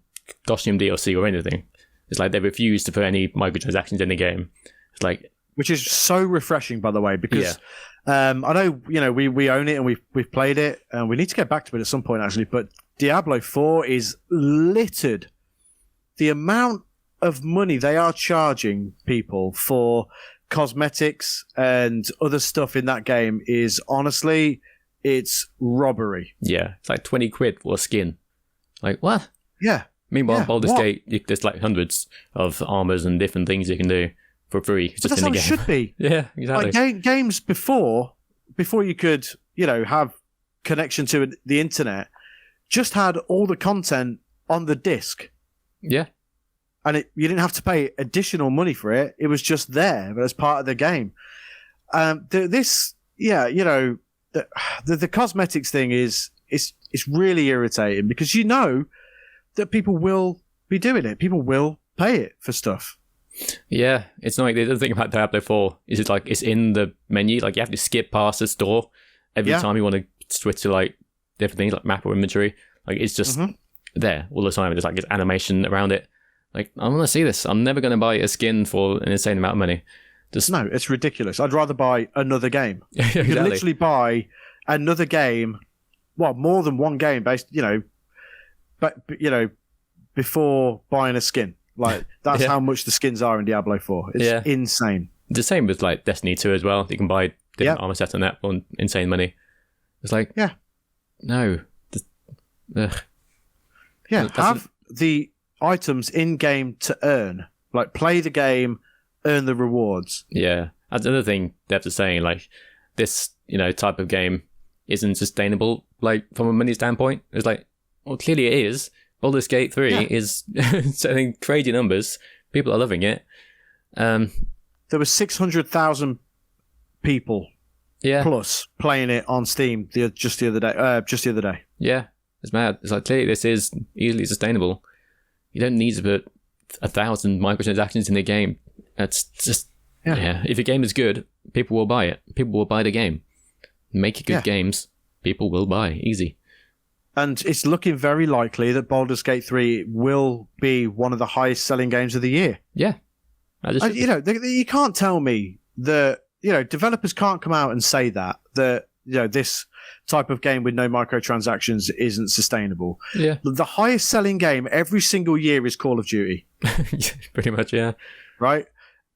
costume DLC or anything. It's like they refuse to put any microtransactions in the game. It's like. Which is so refreshing, by the way, because I know we own it and we've played it, and we need to get back to it at some point actually. But Diablo 4 is littered. The amount of money they are charging people for cosmetics and other stuff in that game is honestly, it's robbery. Yeah, it's like 20 quid for a skin. Like what? Yeah. Meanwhile, Baldur's Gate, there's like hundreds of armors and different things you can do. For free, just that's in the how game. It should be. Yeah, exactly. Like games before you could, have connection to the internet, just had all the content on the disc. Yeah, and you didn't have to pay additional money for it. It was just there, but as part of the game. the cosmetics thing is it's really irritating because you know that people will be doing it. People will pay it for stuff. Yeah, it's not like the other thing about Diablo 4 is it's like it's in the menu. Like you have to skip past the store every time you want to switch to like different things like map or inventory. Like it's just there all the time. There's like this animation around it. Like I want to see this. I'm never going to buy a skin for an insane amount of money. No, it's ridiculous. I'd rather buy another game. Exactly. You could literally buy another game. Well, more than one game based. Before buying a skin. Like that's how much the skins are in Diablo 4. It's insane. The same with like Destiny 2 as well. You can buy different armor sets on that for insane money. It's like no. Ugh. Yeah, have the items in game to earn. Like play the game, earn the rewards. Yeah, that's another thing devs are saying. Like this, type of game isn't sustainable. Like from a money standpoint, it's like, well, clearly it is. Baldur's Gate 3 is selling crazy numbers. People are loving it. There were 600,000 people plus playing it on Steam just the other day. Yeah, it's mad. It's like clearly this is easily sustainable. You don't need to put 1,000 microtransactions in the game. That's just if your game is good, people will buy it. People will buy the game. Make good games, people will buy. Easy. And it's looking very likely that Baldur's Gate 3 will be one of the highest selling games of the year. Yeah. You can't tell me that, developers can't come out and say that this type of game with no microtransactions isn't sustainable. Yeah. The highest selling game every single year is Call of Duty. Pretty much, yeah. Right?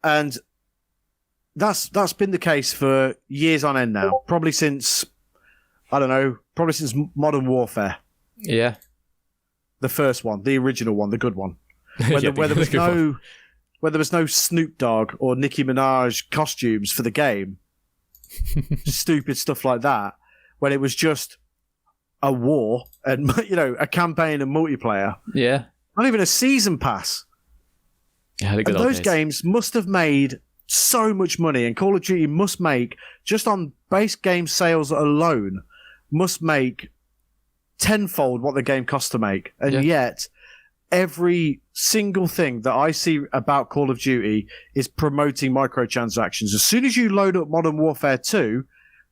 And that's been the case for years on end now. Probably since Modern Warfare. Yeah. The first one, the original one, the good one. Where there was no Snoop Dogg or Nicki Minaj costumes for the game. Stupid stuff like that. When it was just a war and, a campaign and multiplayer. Yeah. Not even a season pass. Yeah, and those games must have made so much money, and Call of Duty must make, just on base game sales alone, must make tenfold what the game costs to make. And yet, every single thing that I see about Call of Duty is promoting microtransactions. As soon as you load up Modern Warfare 2,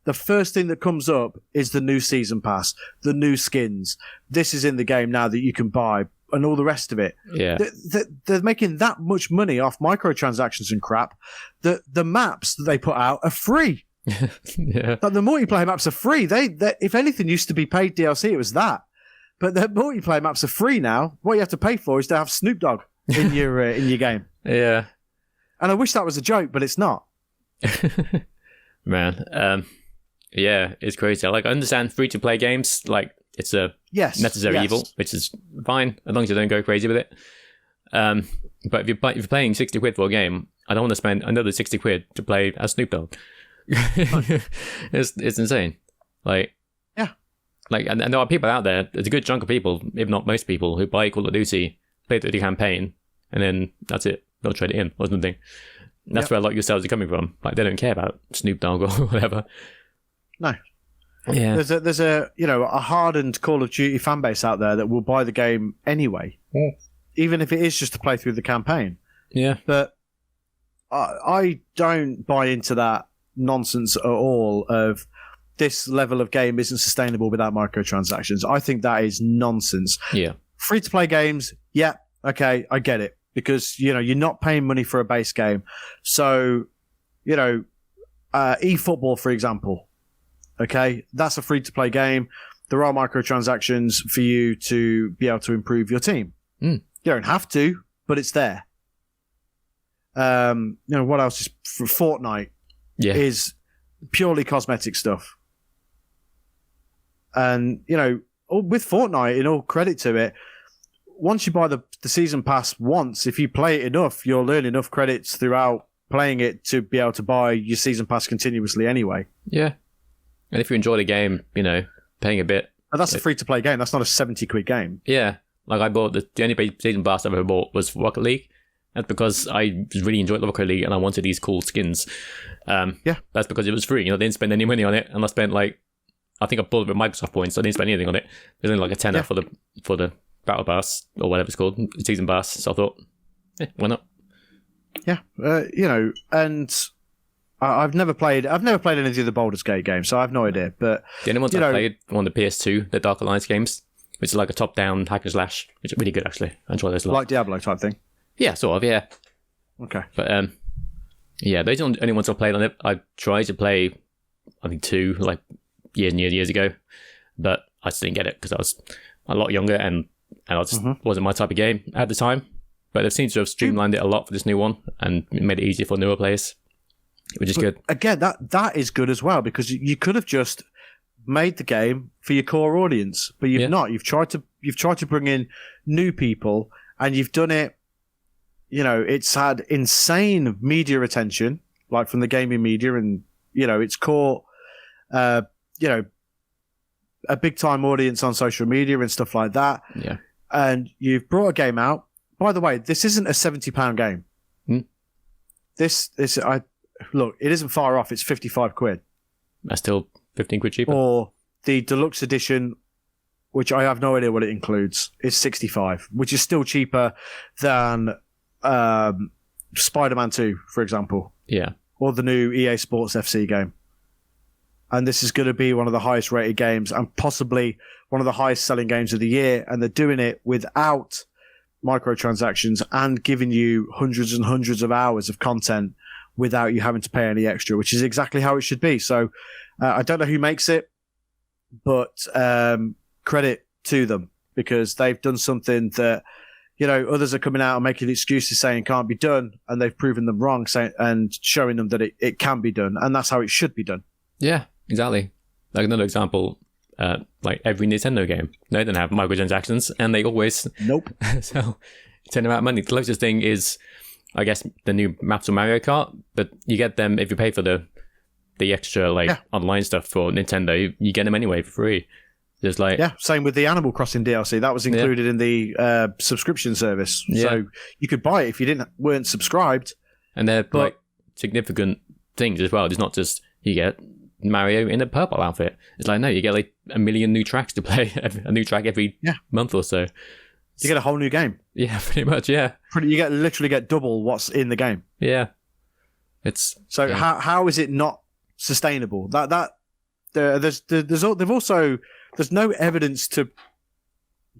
the first thing that comes up is the new season pass, the new skins. This is in the game now that you can buy, and all the rest of it. Yeah. They're making that much money off microtransactions and crap that the maps that they put out are free. Yeah. Like the multiplayer maps are free. They if anything used to be paid DLC, it was that. But the multiplayer maps are free now. What you have to pay for is to have Snoop Dogg in your game. Yeah. And I wish that was a joke, but it's not. Man, yeah, it's crazy. I understand free-to-play games. Like, it's a necessary evil, which is fine, as long as you don't go crazy with it. But if you're paying 60 quid for a game, I don't want to spend another 60 quid to play as Snoop Dogg. It's insane. And there are people out there, there's a good chunk of people, if not most people, who buy Call of Duty, play through the campaign, and then that's it. They'll trade it in or something. And that's where a lot of your sales are coming from. Like, they don't care about Snoop Dogg or whatever. No. Yeah. There's a hardened Call of Duty fan base out there that will buy the game anyway, even if it is just to play through the campaign. Yeah. But I don't buy into that nonsense at all of this level of game isn't sustainable without microtransactions. I think that is nonsense. Yeah. Free to play games, yeah, okay, I get it. Because, you're not paying money for a base game. So, eFootball, for example, okay, that's a free to play game. There are microtransactions for you to be able to improve your team. You don't have to, but it's there. What else is Fortnite? Is purely cosmetic stuff. And, with Fortnite, in all credit to it, once you buy the season pass once, if you play it enough, you'll earn enough credits throughout playing it to be able to buy your season pass continuously anyway. Yeah. And if you enjoy the game, paying a bit. And that's a free-to-play game. That's not a 70 quid game. Yeah. Like I bought the only season pass I've ever bought was Rocket League. That's because I really enjoyed Rocket League and I wanted these cool skins. That's because it was free. They didn't spend any money on it, and I spent like I think I bought it with Microsoft points. So I didn't spend anything on it. There's only like a tenner for the battle pass or whatever it's called, season pass. So I thought, why not? Yeah, and I've never played any of the other Baldur's Gate games, so I have no idea. But the only ones I played were on the PS2, the Dark Alliance games, which is like a top-down hack and slash, which are really good actually. I enjoy those a lot. Like Diablo type thing. Yeah, sort of. Yeah. Okay. But yeah, those are the only ones I played on it. I tried to play, I think 2 like years and years ago, but I just didn't get it because I was a lot younger and I just wasn't my type of game at the time. But they seem to have streamlined it a lot for this new one and made it easier for newer players, which is good. Again, that is good as well, because you could have just made the game for your core audience, but you've not. You've tried to bring in new people, and you've done it. It's had insane media attention, like from the gaming media, and it's caught a big time audience on social media and stuff like that. Yeah, and you've brought a game out. By the way, this isn't a £70 game. Look, it isn't far off. It's 55 quid. That's still 15 quid cheaper. Or the deluxe edition, which I have no idea what it includes, is 65, which is still cheaper than Spider-Man 2, for example. Yeah. Or the new EA Sports FC game. And this is going to be one of the highest rated games and possibly one of the highest selling games of the year. And they're doing it without microtransactions and giving you hundreds and hundreds of hours of content without you having to pay any extra, which is exactly how it should be. So I don't know who makes it, but credit to them, because they've done something that others are coming out and making excuses saying can't be done, and they've proven them wrong, and showing them that it can be done, and that's how it should be done. Yeah, exactly. Like another example, like every Nintendo game, they don't have microtransactions, and they always sell a ton amount of money. The closest thing is, I guess, the new maps of Mario Kart, but you get them if you pay for the extra online stuff for Nintendo. You get them anyway for free. There's same with the Animal Crossing DLC that was included in the subscription service, so you could buy it if you weren't subscribed. And they're like significant things as well. It's not just you get Mario in a purple outfit. It's like, no, you get like a million new tracks to play, a new track every month or so. You get a whole new game. Yeah, pretty much. Yeah, you literally get double what's in the game. Yeah, how is it not sustainable? There's no evidence to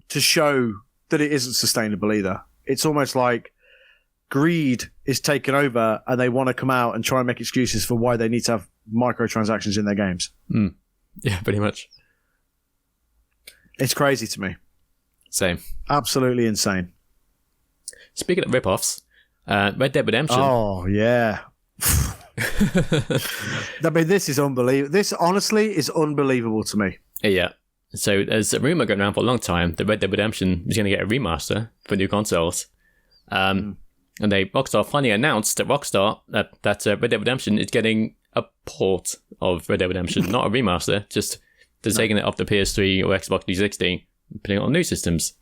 show that it isn't sustainable either. It's almost like greed is taken over, and they want to come out and try and make excuses for why they need to have microtransactions in their games. Yeah, pretty much. It's crazy to me. Same. Absolutely insane. Speaking of rip-offs, Red Dead Redemption. Oh, yeah. I mean, this is unbelievable. This, honestly, is unbelievable to me. Yeah. So there's a rumor going around for a long time that Red Dead Redemption is going to get a remaster for new consoles. And Rockstar finally announced that Red Dead Redemption is getting a port of Red Dead Redemption, not a remaster, just taking it off the PS3 or Xbox 360, putting it on new systems.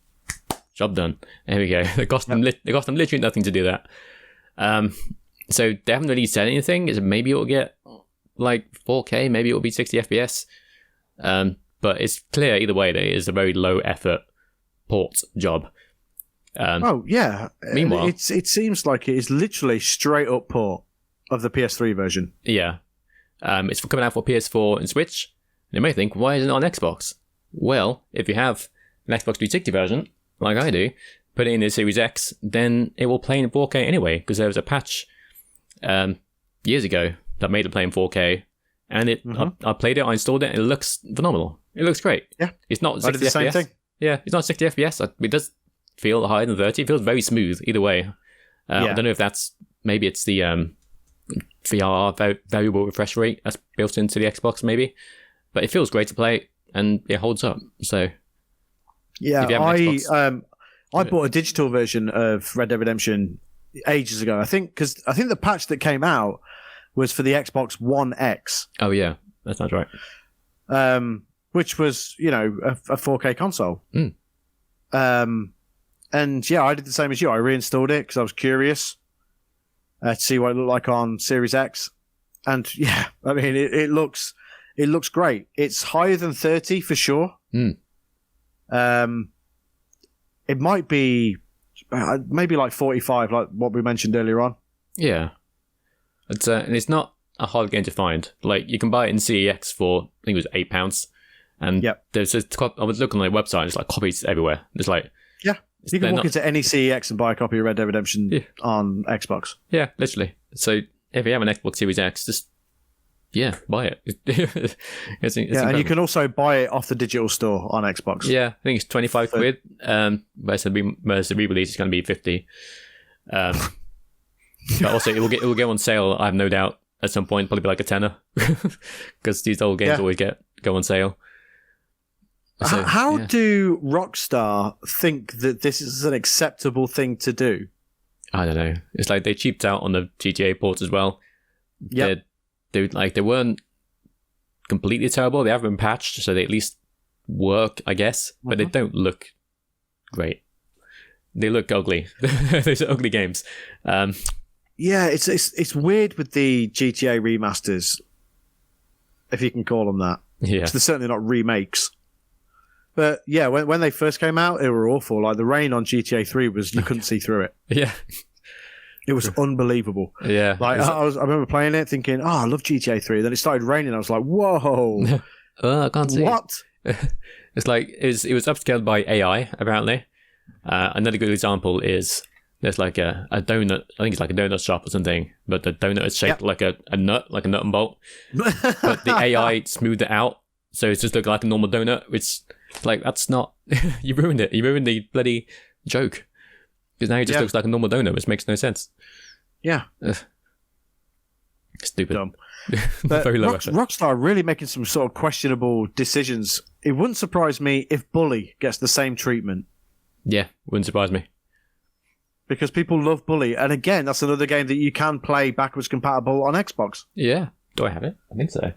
Job done. There we go. It cost them literally nothing to do that. So they haven't really said anything. Maybe it'll get like 4K, maybe it'll be 60 FPS. But it's clear either way that it is a very low effort port job. Meanwhile, it seems like it is literally straight up port of the PS3 version. Yeah. It's coming out for PS4 and Switch. And you may think, why isn't it on Xbox? Well, if you have an Xbox 360 version, like I do, put it in the Series X, then it will play in 4K anyway, because there was a patch years ago that made it play in 4K. And I played it, I installed it, and it looks phenomenal. It looks great. Yeah. It's not 60 I did the same FPS. thing. Yeah, it's not 60 FPS. It does feel higher than 30. It feels very smooth either way. I don't know if maybe it's the VR variable refresh rate that's built into the Xbox, maybe. But it feels great to play, and it holds up. So, yeah, I bought a digital version of Red Dead Redemption ages ago. I think the patch that came out was for the Xbox One X. Oh yeah, that sounds right. Which was, a 4K console. And yeah, I did the same as you. I reinstalled it because I was curious to see what it looked like on Series X. And yeah, I mean, it looks It looks great. It's higher than 30 for sure. Mm. It might be maybe like 45, like what we mentioned earlier on. Yeah. And it's not a hard game to find. Like, you can buy it in CEX for, I think it was £8. And there's I was looking on their website, and it's like copies everywhere. It's like... Yeah. You can walk into any CEX and buy a copy of Red Dead Redemption on Xbox. Yeah, literally. So if you have an Xbox Series X, just buy it. It's and you can also buy it off the digital store on Xbox. Yeah, I think it's 25 quid. But it's a re-release, it's going to be 50. But also, it will go on sale, I have no doubt, at some point, probably like a tenner. Because these old games always go on sale. So, how do Rockstar think that this is an acceptable thing to do? I don't know. It's like they cheaped out on the GTA ports as well. Yeah, they weren't completely terrible. They have been patched, so they at least work, I guess. But they don't look great. They look ugly. Those are ugly games. Yeah, it's weird with the GTA remasters, if you can call them that. Yeah, they're certainly not remakes. But yeah, when they first came out, they were awful. Like the rain on GTA 3 was, you couldn't see through it. Yeah. It was unbelievable. Yeah. Like I remember playing it thinking, oh, I love GTA 3. Then it started raining. I was like, whoa. I can't see what? It's like, it was upscaled by AI, apparently. Another good example is there's like a donut, I think it's like a donut shop or something, but the donut is shaped like a nut and bolt. But the AI smoothed it out, so it's just looking like a normal donut, which... Like, that's not... You ruined it. You ruined the bloody joke. Because now it just looks like a normal donut, which makes no sense. Yeah. Stupid. Dumb. But Very low effort. Rockstar are really making some sort of questionable decisions. It wouldn't surprise me if Bully gets the same treatment. Yeah, wouldn't surprise me. Because people love Bully. And again, that's another game that you can play backwards compatible on Xbox. Yeah. Do I have it? I think so.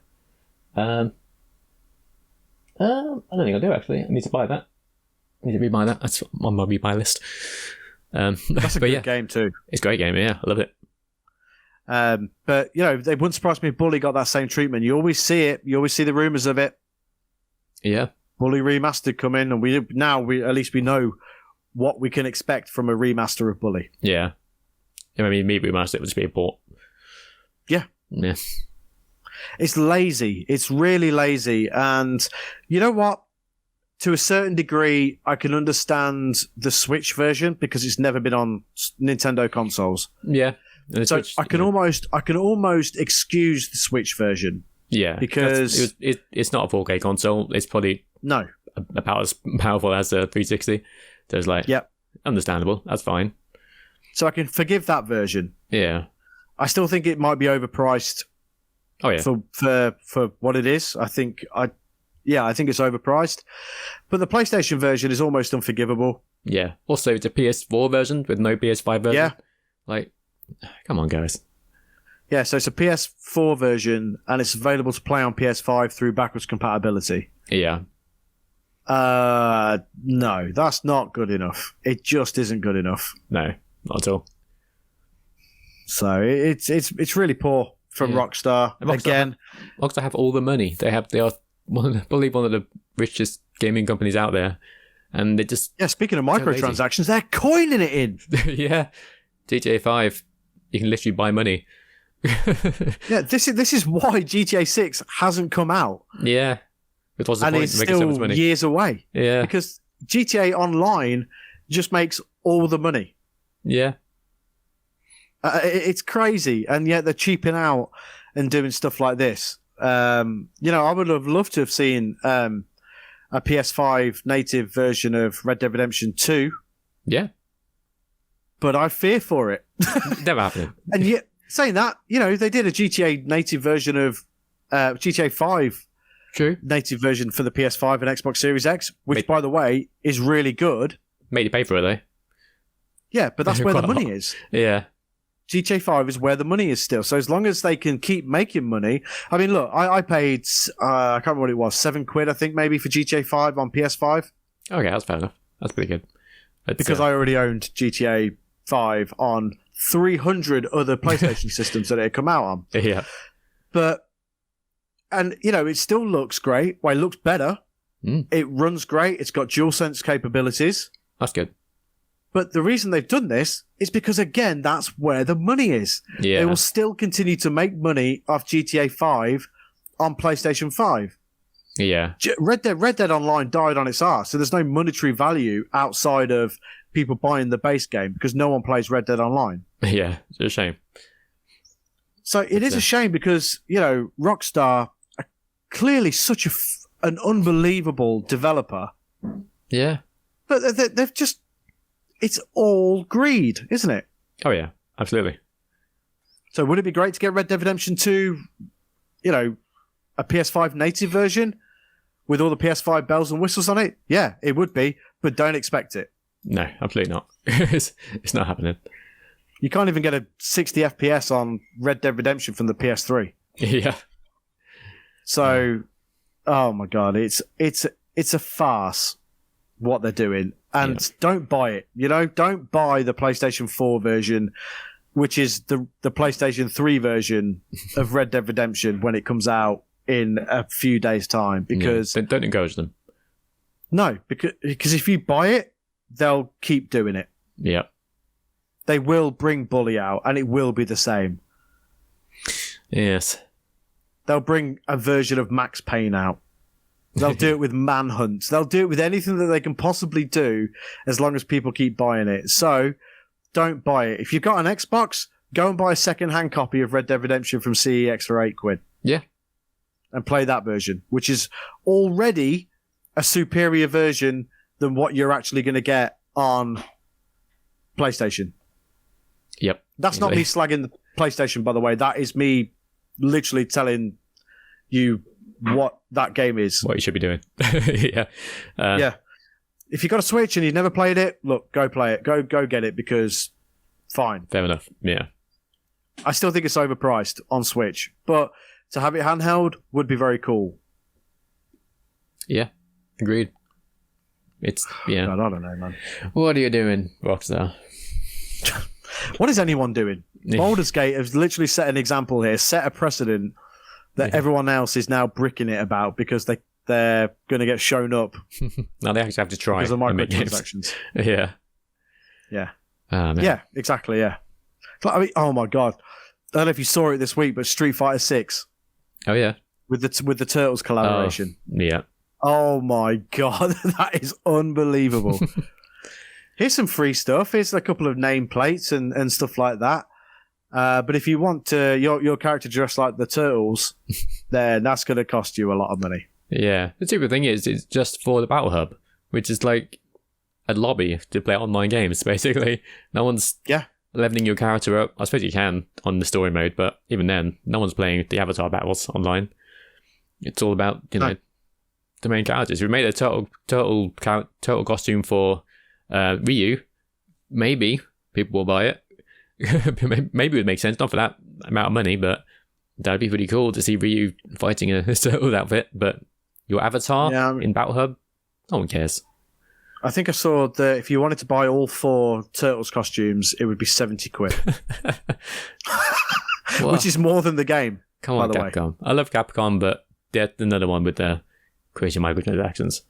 I don't think I do, actually. I need to buy that. I need to rebuy that. That's on my rebuy list. That's a good game too. It's a great game, yeah. I love it. But, you know, it wouldn't surprise me if Bully got that same treatment. You always see it. You always see the rumours of it. Yeah. Bully Remastered come in, and we at least we know what we can expect from a remaster of Bully. Yeah. I mean, maybe Remastered would just be a port. Yeah. Yeah. It's lazy. It's really lazy. And you know what? To a certain degree, I can understand the Switch version because it's never been on Nintendo consoles. Yeah. So I can almost excuse the Switch version. Yeah. Because it's not a 4K console. It's probably about as powerful as a 360. So it's like, understandable. That's fine. So I can forgive that version. Yeah. I still think it might be overpriced. Oh yeah, for what it is, I think it's overpriced. But the PlayStation version is almost unforgivable. Yeah. Also, it's a PS4 version with no PS5 version. Yeah. Like, come on, guys. Yeah, so it's a PS4 version, and it's available to play on PS5 through backwards compatibility. Yeah. No, that's not good enough. It just isn't good enough. No, not at all. So it's really poor. From Rockstar. Again. Rockstar have all the money. They are probably one of the richest gaming companies out there. And they just... Yeah, speaking of microtransactions, they're coining it in. Yeah. GTA 5, you can literally buy money. Yeah, this is why GTA 6 hasn't come out. Yeah. What's the and point it's making so much still money? years away. Yeah. Because GTA Online just makes all the money. Yeah. It's crazy, and yet they're cheaping out and doing stuff like this. I would have loved to have seen a PS5 native version of Red Dead Redemption 2. Yeah. But I fear for it. Never happening. And yet, saying that, they did a GTA native version of GTA 5 native version for the PS5 and Xbox Series X, which, by the way, is really good. Made you pay for it, though. Yeah, but that's where the money is. Yeah. GTA 5 is where the money is still. So as long as they can keep making money... I mean, look, I paid, I can't remember what it was, £7, I think, maybe, for GTA 5 on PS5. Okay, that's fair enough. That's pretty good. Because I already owned GTA 5 on 300 other PlayStation systems that it had come out on. Yeah. But And, it still looks great. Well, it looks better. It runs great. It's got DualSense capabilities. That's good. But the reason they've done this is because, again, that's where the money is. Yeah. They will still continue to make money off GTA 5 on PlayStation 5. Yeah. Red Dead Online died on its arse, so there's no monetary value outside of people buying the base game because no one plays Red Dead Online. Yeah, it's a shame. So it is a shame because, Rockstar are clearly such an unbelievable developer. Yeah. But they've just... It's all greed, isn't it? Oh, yeah. Absolutely. So would it be great to get Red Dead Redemption 2, a PS5 native version with all the PS5 bells and whistles on it? Yeah, it would be, but don't expect it. No, absolutely not. It's not happening. You can't even get a 60 FPS on Red Dead Redemption from the PS3. Yeah. So, oh my God, it's a farce what they're doing. And don't buy it, don't buy the PlayStation 4 version, which is the PlayStation 3 version of Red Dead Redemption when it comes out in a few days' time. Because don't encourage them. No, because if you buy it, they'll keep doing it. Yeah. They will bring Bully out, and it will be the same. Yes. They'll bring a version of Max Payne out. They'll do it with Manhunt. They'll do it with anything that they can possibly do as long as people keep buying it. So don't buy it. If you've got an Xbox, go and buy a second-hand copy of Red Dead Redemption from CEX for £8. Yeah. And play that version, which is already a superior version than what you're actually going to get on PlayStation. Yep. That's not me slagging the PlayStation, by the way. That is me literally telling you what that game is. What you should be doing. Yeah. Yeah. If you've got a Switch and you've never played it, look, go play it. Go get it because fine. Fair enough. Yeah. I still think it's overpriced on Switch, but to have it handheld would be very cool. Yeah. Agreed. It's, yeah. God, I don't know, man. What are you doing, Rockstar? What is anyone doing? Baldur's Gate has literally set an example here, set a precedent that everyone else is now bricking it about because they're going to get shown up. Now they actually have to try because of and make microtransactions. Yeah. Yeah. Man. Yeah, exactly, yeah. I mean, oh my God. I don't know if you saw it this week, but Street Fighter 6 Oh, yeah. with the Turtles collaboration. Yeah. Oh my God, that is unbelievable. Here's some free stuff. Here's a couple of nameplates and stuff like that. But if you want your character dressed like the Turtles, then that's going to cost you a lot of money. Yeah. The stupid thing is, it's just for the Battle Hub, which is like a lobby to play online games, basically. No one's leveling your character up. I suppose you can on the story mode, but even then, no one's playing the avatar battles online. It's all about, the main characters. If we made a turtle costume for Ryu, maybe people will buy it. Maybe it would make sense, not for that amount of money, but that'd be pretty cool to see Ryu fighting a turtle outfit. But your avatar in Battle Hub, no one cares. I think I saw that if you wanted to buy all 4 Turtles costumes, it would be £70. Which is more than the game. Come on, Capcom. I love Capcom, but they're another one with their crazy microtransactions.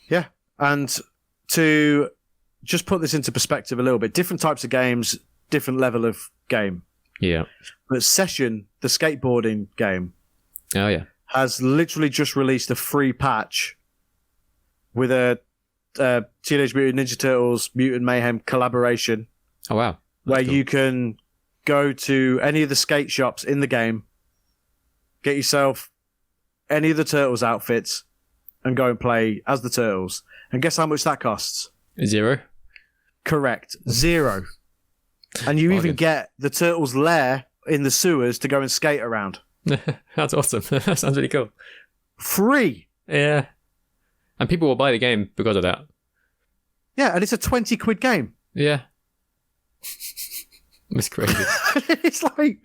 Yeah. And to just put this into perspective a little bit, different types of games, different level of game. Yeah. But Session, the skateboarding game, has literally just released a free patch with a Teenage Mutant Ninja Turtles Mutant Mayhem collaboration. Oh, wow. Where you can go to any of the skate shops in the game, get yourself any of the Turtles outfits, and go and play as the Turtles. And guess how much that costs? $0. Correct. $0. And you even get the Turtles' lair in the sewers to go and skate around. That's awesome. That sounds really cool. Free. Yeah. And people will buy the game because of that. Yeah, and it's a £20 game. Yeah. It's crazy. It's like...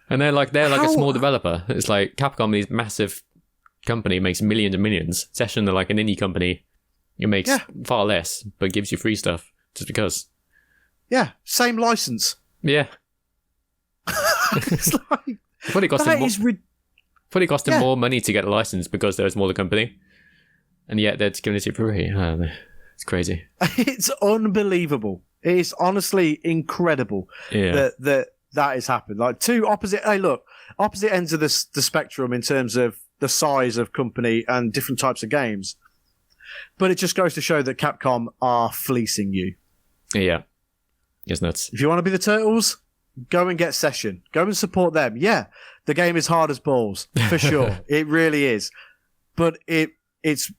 And they're like a small developer. It's like Capcom, this massive company, makes millions and millions. Session, they're like an indie company. It makes far less, but gives you free stuff just because. Yeah, same license. Yeah. It's like... Probably cost them more. Probably cost them more money to get a license because they're a smaller company. And yet they're giving it to free. Oh, it's crazy. It's unbelievable. It is honestly incredible that has happened. Like two opposite ends of the spectrum in terms of the size of company and different types of games. But it just goes to show that Capcom are fleecing you. Yeah. It's nuts. If you want to be the Turtles, go and get Session. Go and support them. Yeah, the game is hard as balls, for sure. It really is. But it's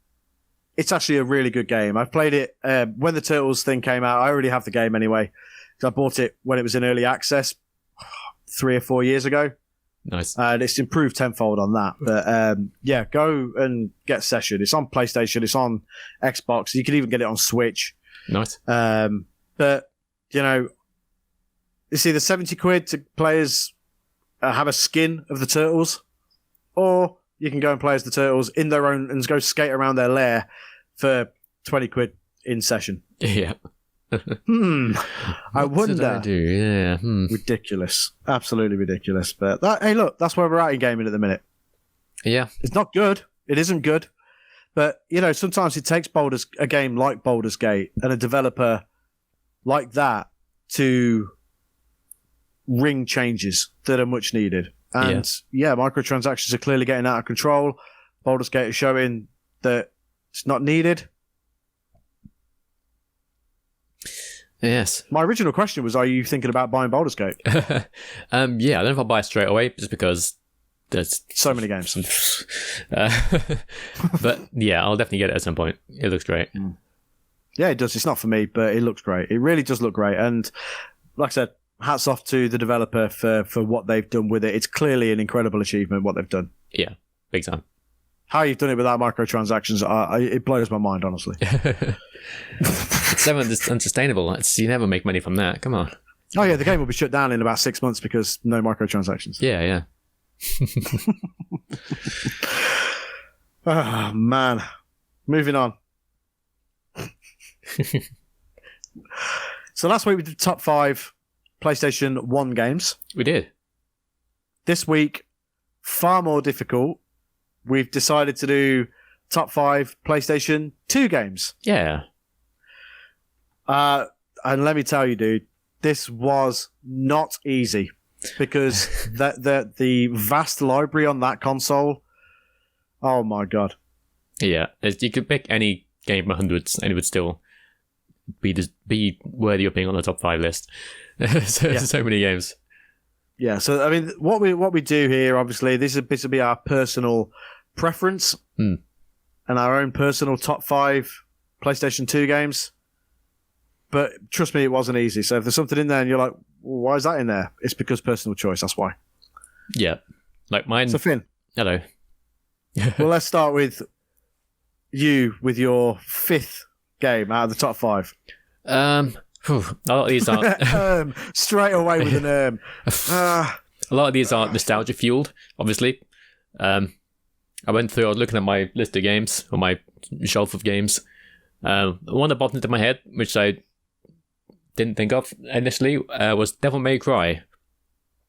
actually a really good game. I've played it when the Turtles thing came out. I already have the game anyway. I bought it when it was in early access 3 or 4 years ago. Nice. And it's improved tenfold on that. But go and get Session. It's on PlayStation. It's on Xbox. You can even get it on Switch. Nice. But, it's either 70 quid to players have a skin of the Turtles, or you can go and play as the Turtles in their own and go skate around their lair for 20 quid in Session. Yeah. I wonder. Did I do? Yeah. Ridiculous. Absolutely ridiculous. But hey, look, that's where we're at in gaming at the minute. Yeah. It's not good. It isn't good. But, sometimes it takes a game like Baldur's Gate and a developer like that to ring changes that are much needed. And microtransactions are clearly getting out of control. Baldur's Gate is showing that it's not needed. Yes. My original question was, are you thinking about buying Baldur's Gate? I don't know if I'll buy it straight away, just because there's so many games. But yeah, I'll definitely get it at some point. It looks great. Yeah, it does. It's not for me, but it looks great. It really does look great. And like I said, hats off to the developer for what they've done with it. It's clearly an incredible achievement, what they've done. Yeah, big time. How you've done it without microtransactions, it blows my mind, honestly. It's never unsustainable. You never make money from that. Come on. Oh, yeah, the game will be shut down in about 6 months because no microtransactions. Yeah. Oh, man. Moving on. So last week we did top 5 PlayStation 1 games. We did. This week, far more difficult. We've decided to do top 5 PlayStation 2 games. Yeah. And let me tell you, dude, this was not easy because the vast library on that console. Oh my God. Yeah. You could pick any game from hundreds and it would still be worthy of being on the top 5 list. So many games. Yeah, so I mean, what we do here, obviously, this will be our personal preference and our own personal top 5 PlayStation 2 games. But trust me, it wasn't easy. So if there's something in there and you're like, well, why is that in there? It's because personal choice. That's why. Yeah, like mine. So Finn, hello. Well, let's start with you with your 5th game out of the top 5. A lot of these are straight away with an A lot of these are nostalgia fueled, obviously. I was looking at my list of games, or my shelf of games. One that popped into my head, which I didn't think of initially, was Devil May Cry.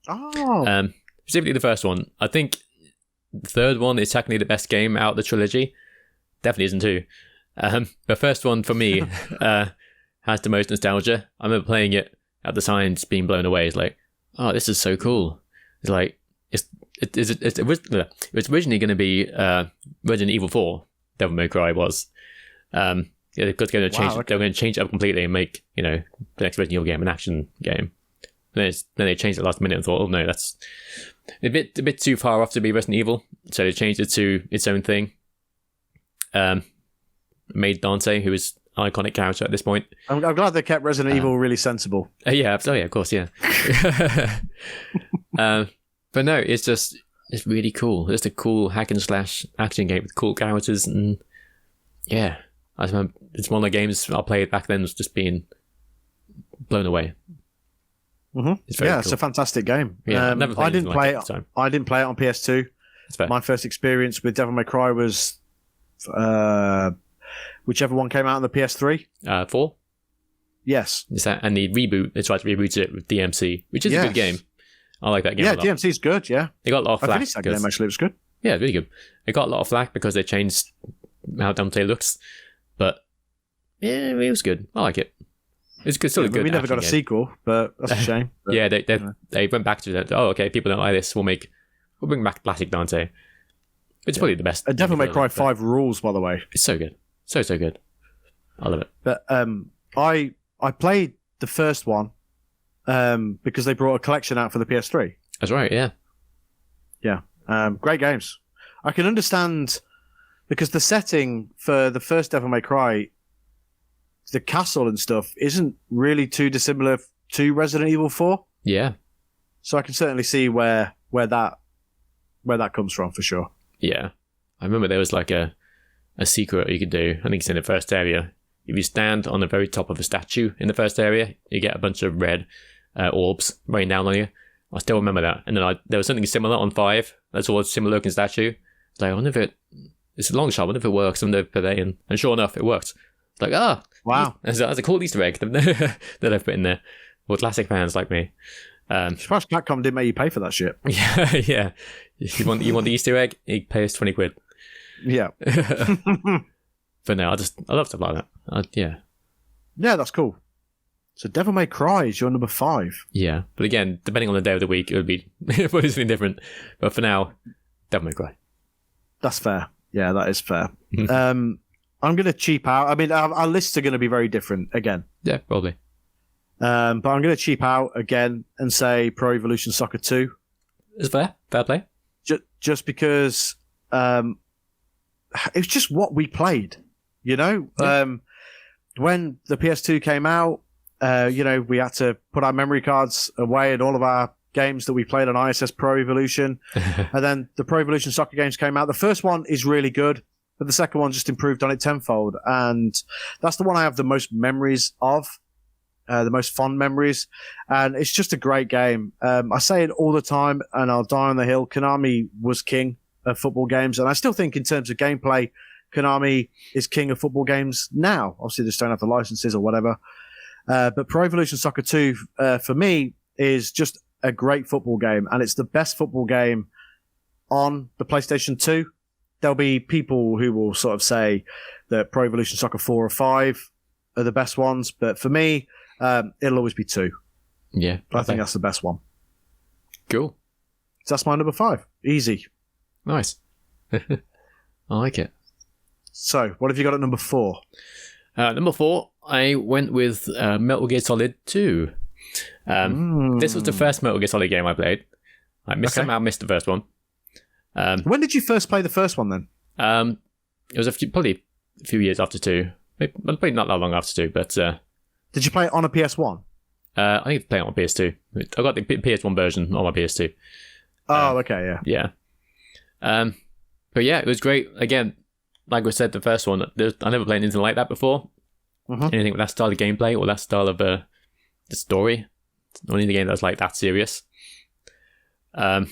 Oh. Specifically the first one. I think the third one is technically the best game out of the trilogy. Definitely isn't too. The first one for me has the most nostalgia. I remember playing it at the time, just being blown away. It's like, oh, this is so cool. It's like it was originally going to be Resident Evil 4. Devil May Cry was. They're going to change. They're going to change it up completely and make the next Resident Evil game an action game. Then they changed it last minute and thought, oh no, that's a bit too far off to be Resident Evil. So they changed it to its own thing. Made Dante, who is an iconic character at this point. I'm glad they kept Resident Evil really sensible. Yeah, of course, yeah. But no, it's really cool. It's a cool hack and slash action game with cool characters, and yeah, I remember it's one of the games I played back then, was just being blown away. Mm-hmm. It's very cool. It's a fantastic game. Yeah, I didn't play it. I didn't play it on PS2. My first experience with Devil May Cry was whichever one came out on the PS3. 4. Yes. Is that, and the reboot? They tried to reboot it with DMC, which is a good game. I like that game. Yeah, a lot. DMC's good. Yeah, They got a lot of flack. I finished that game actually. It was good. Yeah, it's really good. It got a lot of flack because they changed how Dante looks, but yeah, it was good. I like it. It's good, still a good. We never got a game. sequel, but that's a shame. But, Yeah, they went back to that. Oh, okay, people don't like this. We'll bring back classic Dante. It's probably the best. Devil May Cry 5 rules, by the way. It's so good, so good. I love it. But I played the first one because they brought a collection out for the PS3. That's right. Yeah. Yeah, great games. I can understand because the setting for the first Devil May Cry, the castle and stuff, isn't really too dissimilar to Resident Evil 4. Yeah. So I can certainly see where that comes from for sure. Yeah. I remember there was like a secret you could do. I think it's in the first area. If you stand on the very top of a statue in the first area, you get a bunch of red orbs raining down on you. I still remember that. And then there was something similar on 5. That's all a similar looking statue. It's like, I wonder if it's a long shot. I wonder if it works. I wonder if and sure enough, it worked. It's like, wow. That's a cool Easter egg that I've put in there for classic fans like me. I'm surprised Capcom didn't make you pay for that shit. Yeah, yeah. You want the Easter egg? You pay us 20 quid. Yeah. But no, I love stuff like that. Yeah. Yeah, that's cool. So Devil May Cry is your number 5. Yeah, but again, depending on the day of the week, it would be something different. But for now, Devil May Cry. That's fair. Yeah, that is fair. I'm going to cheap out. I mean, our lists are going to be very different again. Yeah, probably. But I'm going to cheap out again and say Pro Evolution Soccer 2. It's fair. Fair play. Just because it's just what we played, you know? Yeah. When the PS2 came out, we had to put our memory cards away and all of our games that we played on ISS Pro Evolution. And then the Pro Evolution Soccer games came out. The first one is really good, but the second one just improved on it tenfold. And that's the one I have the most memories of, the most fond memories. And it's just a great game. I say it all the time, and I'll die on the hill. Konami was king of football games. And I still think in terms of gameplay, Konami is king of football games now. Obviously, they just don't have the licenses or whatever. But Pro Evolution Soccer 2, for me, is just a great football game. And it's the best football game on the PlayStation 2. There'll be people who will sort of say that Pro Evolution Soccer 4 or 5 are the best ones. But for me, it'll always be 2. Yeah. I think that's the best one. Cool. So that's my number 5. Easy. Nice. I like it. So, what have you got at number 4? Number 4, I went with Metal Gear Solid 2. This was the first Metal Gear Solid game I played. Somehow missed the first one. When did you first play the first one then? It was probably a few years after 2. Maybe not that long after 2, but... Did you play it on a PS1? I think I played it on PS2. I got the PS1 version on my PS2. Oh, okay, yeah. But yeah, it was great. Again, like I said, the first one, I never played anything like that before. Mm-hmm. Anything with that style of gameplay or that style of the story. It's the only game that was like that serious. But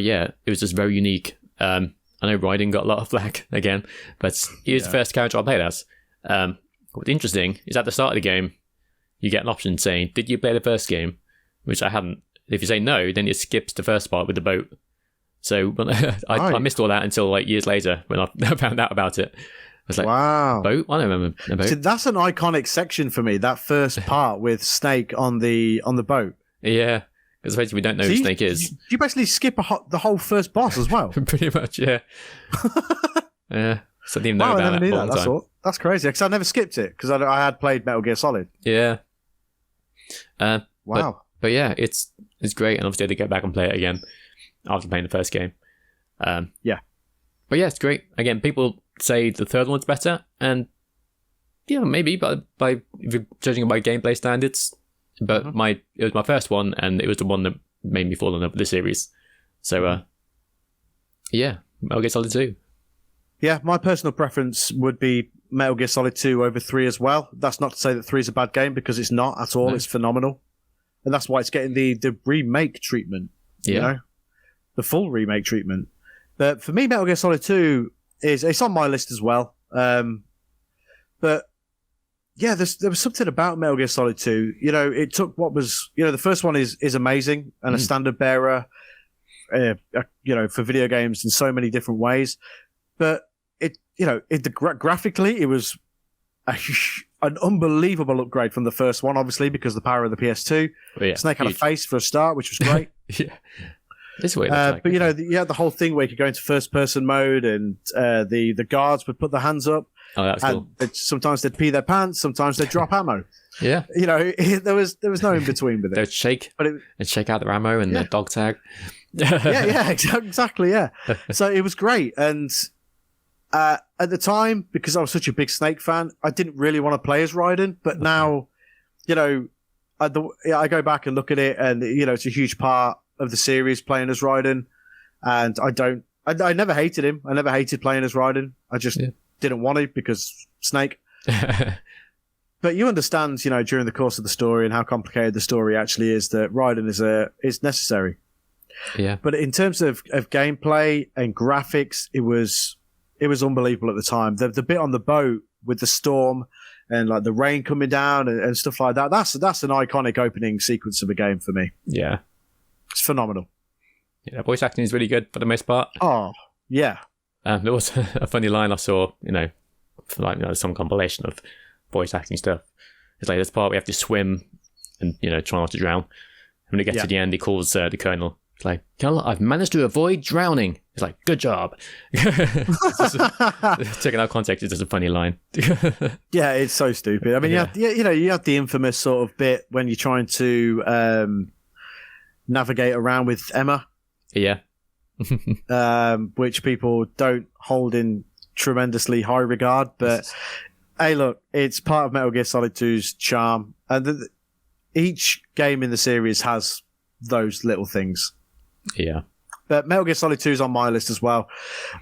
yeah, it was just very unique. I know Raiden got a lot of flack again, but he was the first character I played as. What's interesting is at the start of the game, you get an option saying, did you play the first game? Which I hadn't. If you say no, then it skips the first part with the boat. So I missed all that until like years later when I found out about it. I was like, wow, boat? I don't remember a boat. So that's an iconic section for me, that first part with Snake on the boat. Yeah, because basically we don't know who Snake is. You basically skip the whole first boss as well. Pretty much, yeah. Yeah, so I didn't even know about that. That's crazy, because I never skipped it, because I had played Metal Gear Solid. Yeah. Wow. But yeah, it's great, and obviously I had to go back and play it again after playing the first game. Yeah. But yeah, it's great. Again, people say the third one's better, and yeah, maybe, but if you're judging it by gameplay standards, but it was my first one, and it was the one that made me fall in love with the series. So, yeah, Metal Gear Solid 2. Yeah, my personal preference would be Metal Gear Solid 2 over 3 as well. That's not to say that 3 is a bad game, because it's not at all. No. It's phenomenal. And that's why it's getting the remake treatment, you know? The full remake treatment. But for me, Metal Gear Solid 2 it's on my list as well. But yeah, there was something about Metal Gear Solid 2. You know, it took what was, the first one is amazing and a standard bearer. for video games in so many different ways. But graphically, it was an unbelievable upgrade from the first one, obviously, because of the power of the PS2. Yeah, Snake had a face for a start, which was great. Yeah. This way, but you had the whole thing where you could go into first-person mode, and the guards would put their hands up. Oh, that's cool. Sometimes they'd pee their pants, sometimes they'd drop ammo. Yeah, there was no in between with it. They'd shake, and shake out their ammo and their dog tag. Exactly. Yeah. So it was great, and at the time, because I was such a big Snake fan, I didn't really want to play as Raiden. But now, I go back and look at it, and it's a huge part of the series playing as Raiden, and I never hated him. I never hated playing as Raiden. I just didn't want to because Snake. But you understand, during the course of the story and how complicated the story actually is, that Raiden is necessary. Yeah. But in terms of gameplay and graphics, it was unbelievable at the time. The bit on the boat with the storm and like the rain coming down and stuff like that. That's an iconic opening sequence of a game for me. Yeah. It's phenomenal. Yeah, voice acting is really good for the most part. Oh, yeah. There was a funny line I saw, some compilation of voice acting stuff. It's like this part we have to swim and, try not to drown. And when it gets to the end, he calls the colonel. It's like, Colonel, I've managed to avoid drowning. It's like, good job. Taking out context, it's just a funny line. Yeah, it's so stupid. I mean, you had the infamous sort of bit when you're trying to navigate around with Emma. Yeah. Which people don't hold in tremendously high regard. But hey, look, it's part of Metal Gear Solid 2's charm. And each game in the series has those little things. Yeah. But Metal Gear Solid 2 is on my list as well.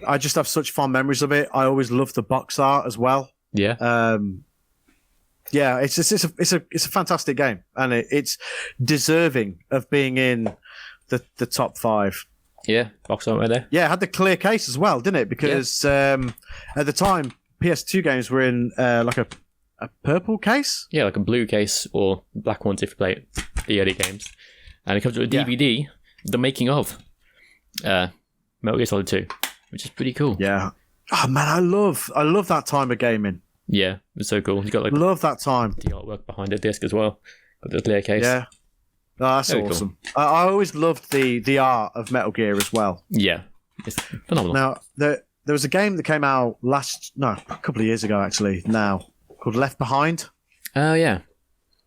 I just have such fond memories of it. I always loved the box art as well. Yeah. Yeah, it's a fantastic game, and it's deserving of being in the top 5. Yeah, box art right there. Yeah, it had the clear case as well, didn't it? Because at the time, PS2 games were in like a purple case. Yeah, like a blue case or black ones if you play the early games. And it comes with a DVD, the making of Metal Gear Solid 2, which is pretty cool. Yeah. Oh man, I love that time of gaming. Yeah, it's so cool. You got love that time. The artwork behind the disc as well. Got the clear case. Yeah. Oh, that's very awesome. Cool. I always loved the art of Metal Gear as well. Yeah, it's phenomenal. Now, there was a game that came out a couple of years ago actually now, called Left Behind. Oh, yeah.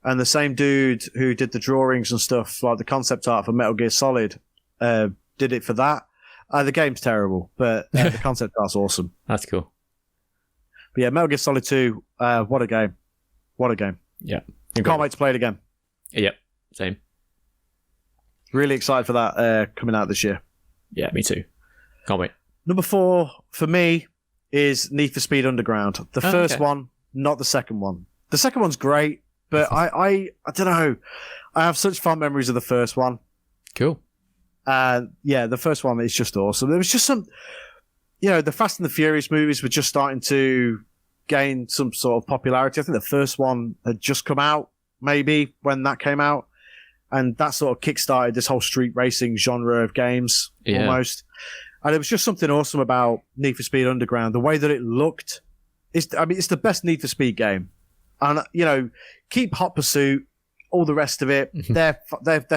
And the same dude who did the drawings and stuff, like the concept art for Metal Gear Solid, did it for that. The game's terrible, but the concept art's awesome. That's cool. But yeah, Metal Gear Solid 2, what a game. What a game. Yeah. Can't wait to play it again. Yep, same. Really excited for that coming out this year. Yeah, me too. Can't wait. Number 4 for me is Need for Speed Underground. The first one, not the second one. The second one's great, but I don't know. I have such fond memories of the first one. Cool. Yeah, the first one is just awesome. There was just some, the Fast and the Furious movies were just starting to gain some sort of popularity. I think the first one had just come out, maybe, when that came out. And that sort of kickstarted this whole street racing genre of games, almost. And it was just something awesome about Need for Speed Underground. The way that it looked, it's the best Need for Speed game. And, keep Hot Pursuit, all the rest of it. They're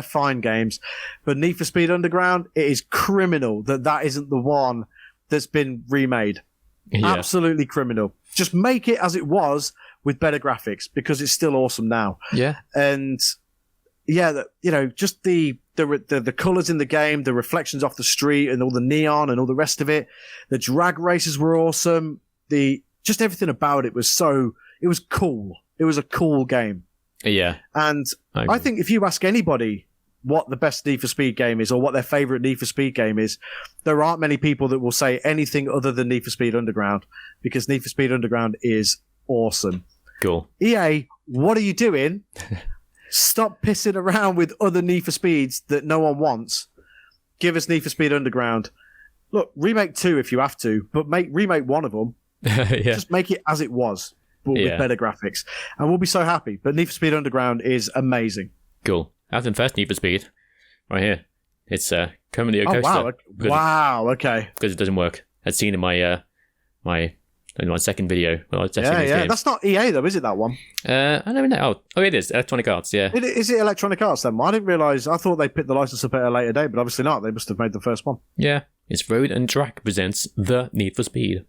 fine games. But Need for Speed Underground, it is criminal that isn't the one that's been remade. Yeah. Absolutely criminal. Just make it as it was with better graphics, because it's still awesome now. Yeah. And yeah, just the colors in the game, the reflections off the street and all the neon and all the rest of it. The drag races were awesome. Just everything about it was it was cool. It was a cool game. Yeah. And I think if you ask anybody what the best Need for Speed game is or what their favorite Need for Speed game is, there aren't many people that will say anything other than Need for Speed Underground, because Need for Speed Underground is awesome. Cool. EA, what are you doing? Stop pissing around with other Need for Speeds that no one wants. Give us Need for Speed Underground. Look, remake 2 if you have to, but remake one of them. Yeah. Just make it as it was, but with better graphics. And we'll be so happy. But Need for Speed Underground is amazing. Cool. I have the first Need for Speed right here. It's currently a Oh coaster. wow! Okay. Because it doesn't work. I'd seen in my my second video when I was testing this game. That's not EA though, is it? That one? I don't know. Oh, it is Electronic Arts. Yeah. Is it Electronic Arts then? I didn't realise. I thought they picked the license up at a later date, but obviously not. They must have made the first one. Yeah. It's Road and Track presents The Need for Speed.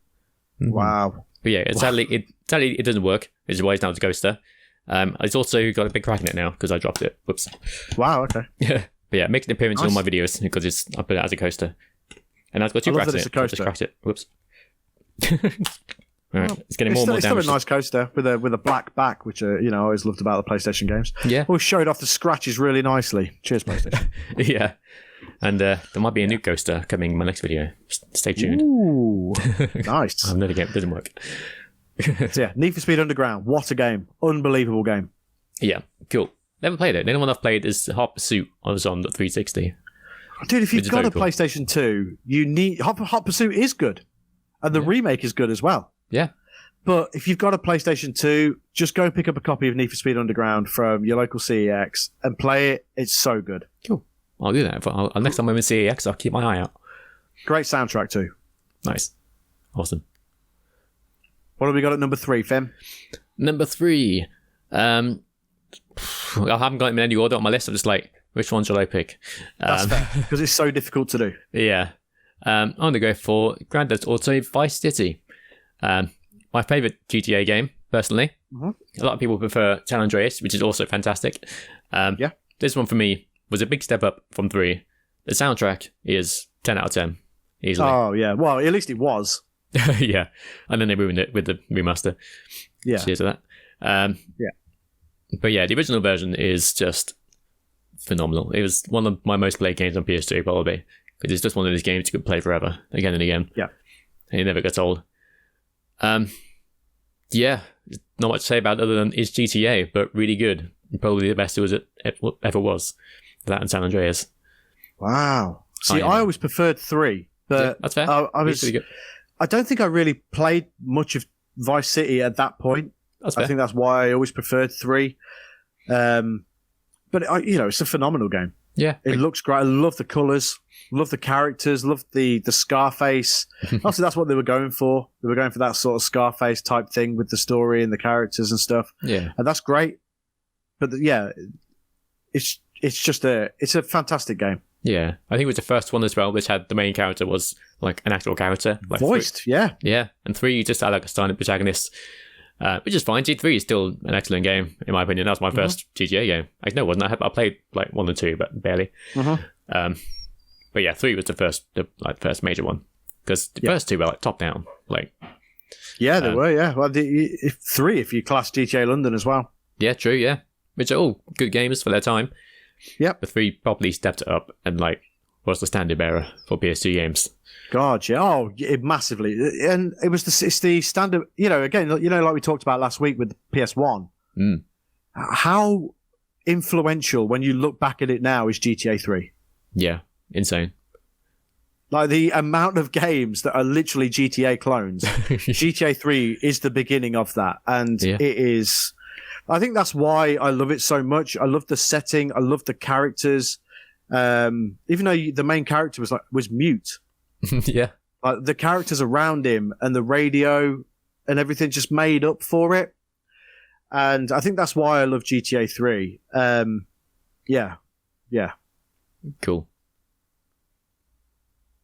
Mm-hmm. Wow. But yeah, sadly it doesn't work. Which is why it's now the coaster. It's also got a big crack in it now because I dropped it. Whoops. Wow. Okay. Yeah. But yeah, it makes an appearance in all my videos because I put it as a coaster. And I've got 2 cracks in it. I just cracked it. Whoops. Right. It's getting more and more damage. It's still a nice coaster with a black back, which I always loved about the PlayStation games. Yeah. Always showed off the scratches really nicely. Cheers, PlayStation. Yeah. And there might be a new coaster coming in my next video. Stay tuned. Ooh, nice. Another game. It doesn't work. So yeah, Need for Speed Underground. What a game. Unbelievable game. Yeah, cool. Never played it. The only one I've played is Hot Pursuit. I was on the 360. Dude, if you've got a PlayStation 2, you need... Hot Pursuit is good. And the remake is good as well. Yeah. But if you've got a PlayStation 2, just go pick up a copy of Need for Speed Underground from your local CEX and play it. It's so good. Cool. I'll do that. Next time I'm in CEX, I'll keep my eye out. Great soundtrack too. Nice. Awesome. What have we got at number 3, Fem? Number 3. I haven't got them in any order on my list. I'm just like, which one shall I pick? That's fair, because it's so difficult to do. Yeah. I'm going to go for Grand Theft Auto Vice City. My favourite GTA game, personally. Mm-hmm. A lot of people prefer San Andreas, which is also fantastic. This one for me was a big step up from 3. The soundtrack is 10 out of 10, easily. Oh, yeah. Well, at least it was. Yeah. And then they ruined it with the remaster. Yeah. Cheers to that. Yeah. But yeah, the original version is just phenomenal. It was one of my most played games on PS2, probably. Because it's just one of those games you could play forever, again and again. Yeah. And it never gets old. Yeah, not much to say about it other than it's GTA, but really good. Probably the best it ever was. That and San Andreas. Wow. See, I always preferred 3, but yeah, that's fair. I don't think I really played much of Vice City at that point. That's fair. I think that's why I always preferred 3. But it's a phenomenal game. Yeah, it looks great. I love the colours, love the characters, love the Scarface. Obviously, that's what they were going for. They were going for that sort of Scarface type thing with the story and the characters and stuff. Yeah, and that's great. But it's just it's a fantastic game. Yeah, I think it was the first one as well, which had the main character was like an actual character, like voiced. 3, yeah, and 3 you just had like a silent protagonist. Which is fine. G3 is still an excellent game, in my opinion. That was my first GTA game. Actually, no, it wasn't. I played like 1 and 2, but barely. But yeah, 3 was the first major one. Because the first 2 were like top down. Yeah, they were, yeah. Well, 3 if you class GTA London as well. Yeah, true, yeah. Which are all good games for their time. Yep. But 3 probably stepped it up and was the standard bearer for PS2 games. God, yeah. Oh, massively. And it's the standard, again, like we talked about last week with the PS1. How influential, when you look back at it now, is GTA 3? Yeah, insane. Like the amount of games that are literally GTA clones. GTA 3 is the beginning of that. And it is, I think that's why I love it so much. I love the setting. I love the characters. Even though the main character was mute. Yeah, like the characters around him and the radio and everything just made up for it, and I think that's why I love GTA 3. Yeah, cool.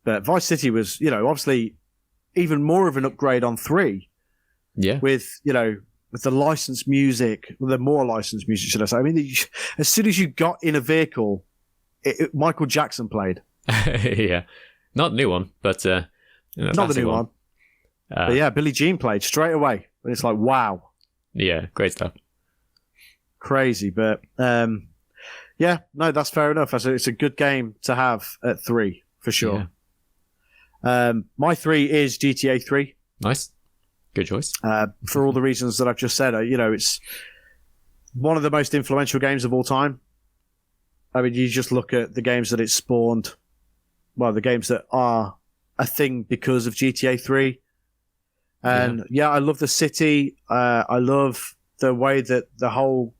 But Vice City was, obviously even more of an upgrade on 3. Yeah, with the licensed music, the more licensed music, should I say? I mean, as soon as you got in a vehicle, Michael Jackson played. Yeah. Not the new one, but not the new one. But yeah, Billie Jean played straight away. And it's like, wow. Yeah, great stuff. Crazy, but yeah, no, that's fair enough. It's a good game to have at 3 for sure. Yeah. My 3 is GTA 3. Nice, good choice. For all the reasons that I've just said, it's one of the most influential games of all time. I mean, you just look at the games that it spawned. Well, the games that are a thing because of GTA 3. And I love the city. I love the way that the whole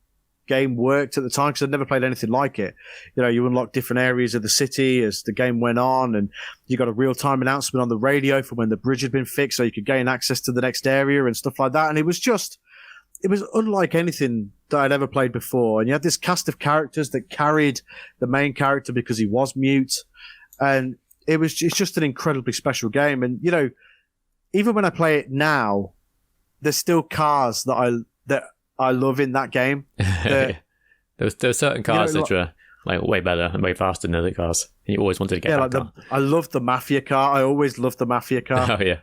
game worked at the time, because I'd never played anything like it. You know, you unlock different areas of the city as the game went on, and you got a real-time announcement on the radio for when the bridge had been fixed, so you could gain access to the next area and stuff like that. And it was unlike anything that I'd ever played before. And you had this cast of characters that carried the main character because he was mute. And it's just an incredibly special game. And, you know, even when I play it now, there's still cars that I love in that game. There were certain cars that were like way better and way faster than other cars. And you always wanted to get that car. I loved the Mafia car. I always loved the Mafia car. Oh, yeah.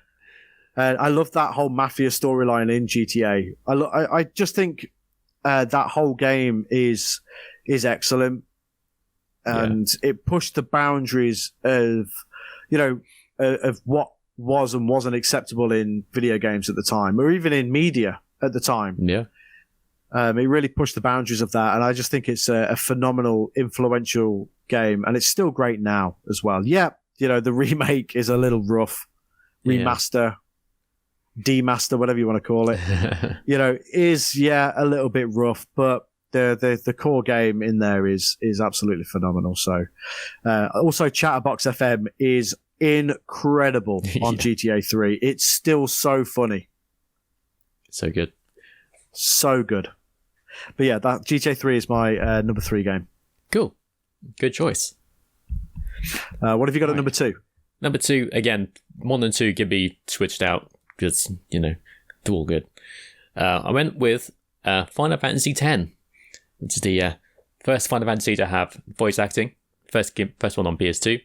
And I love that whole Mafia storyline in GTA. I just think that whole game is excellent. And it pushed the boundaries of, you know, of what was and wasn't acceptable in video games at the time, or even in media at the time. Yeah. It really pushed the boundaries of that. And I just think it's a phenomenal, influential game. And it's still great now as well. Yeah. You know, the remake is a little rough. Remaster, demaster, whatever you want to call it, you know, is a little bit rough, but the core game in there is absolutely phenomenal. So also Chatterbox FM is incredible on GTA 3. It's still so funny, so good. But yeah, that GTA 3 is my number 3 game. Cool, good choice. What have you got at number 2? Number 2, again, 1 and 2 can be switched out because, you know, they're all good. I went with Final Fantasy X, which is the first Final Fantasy to have voice acting. First one on PS2.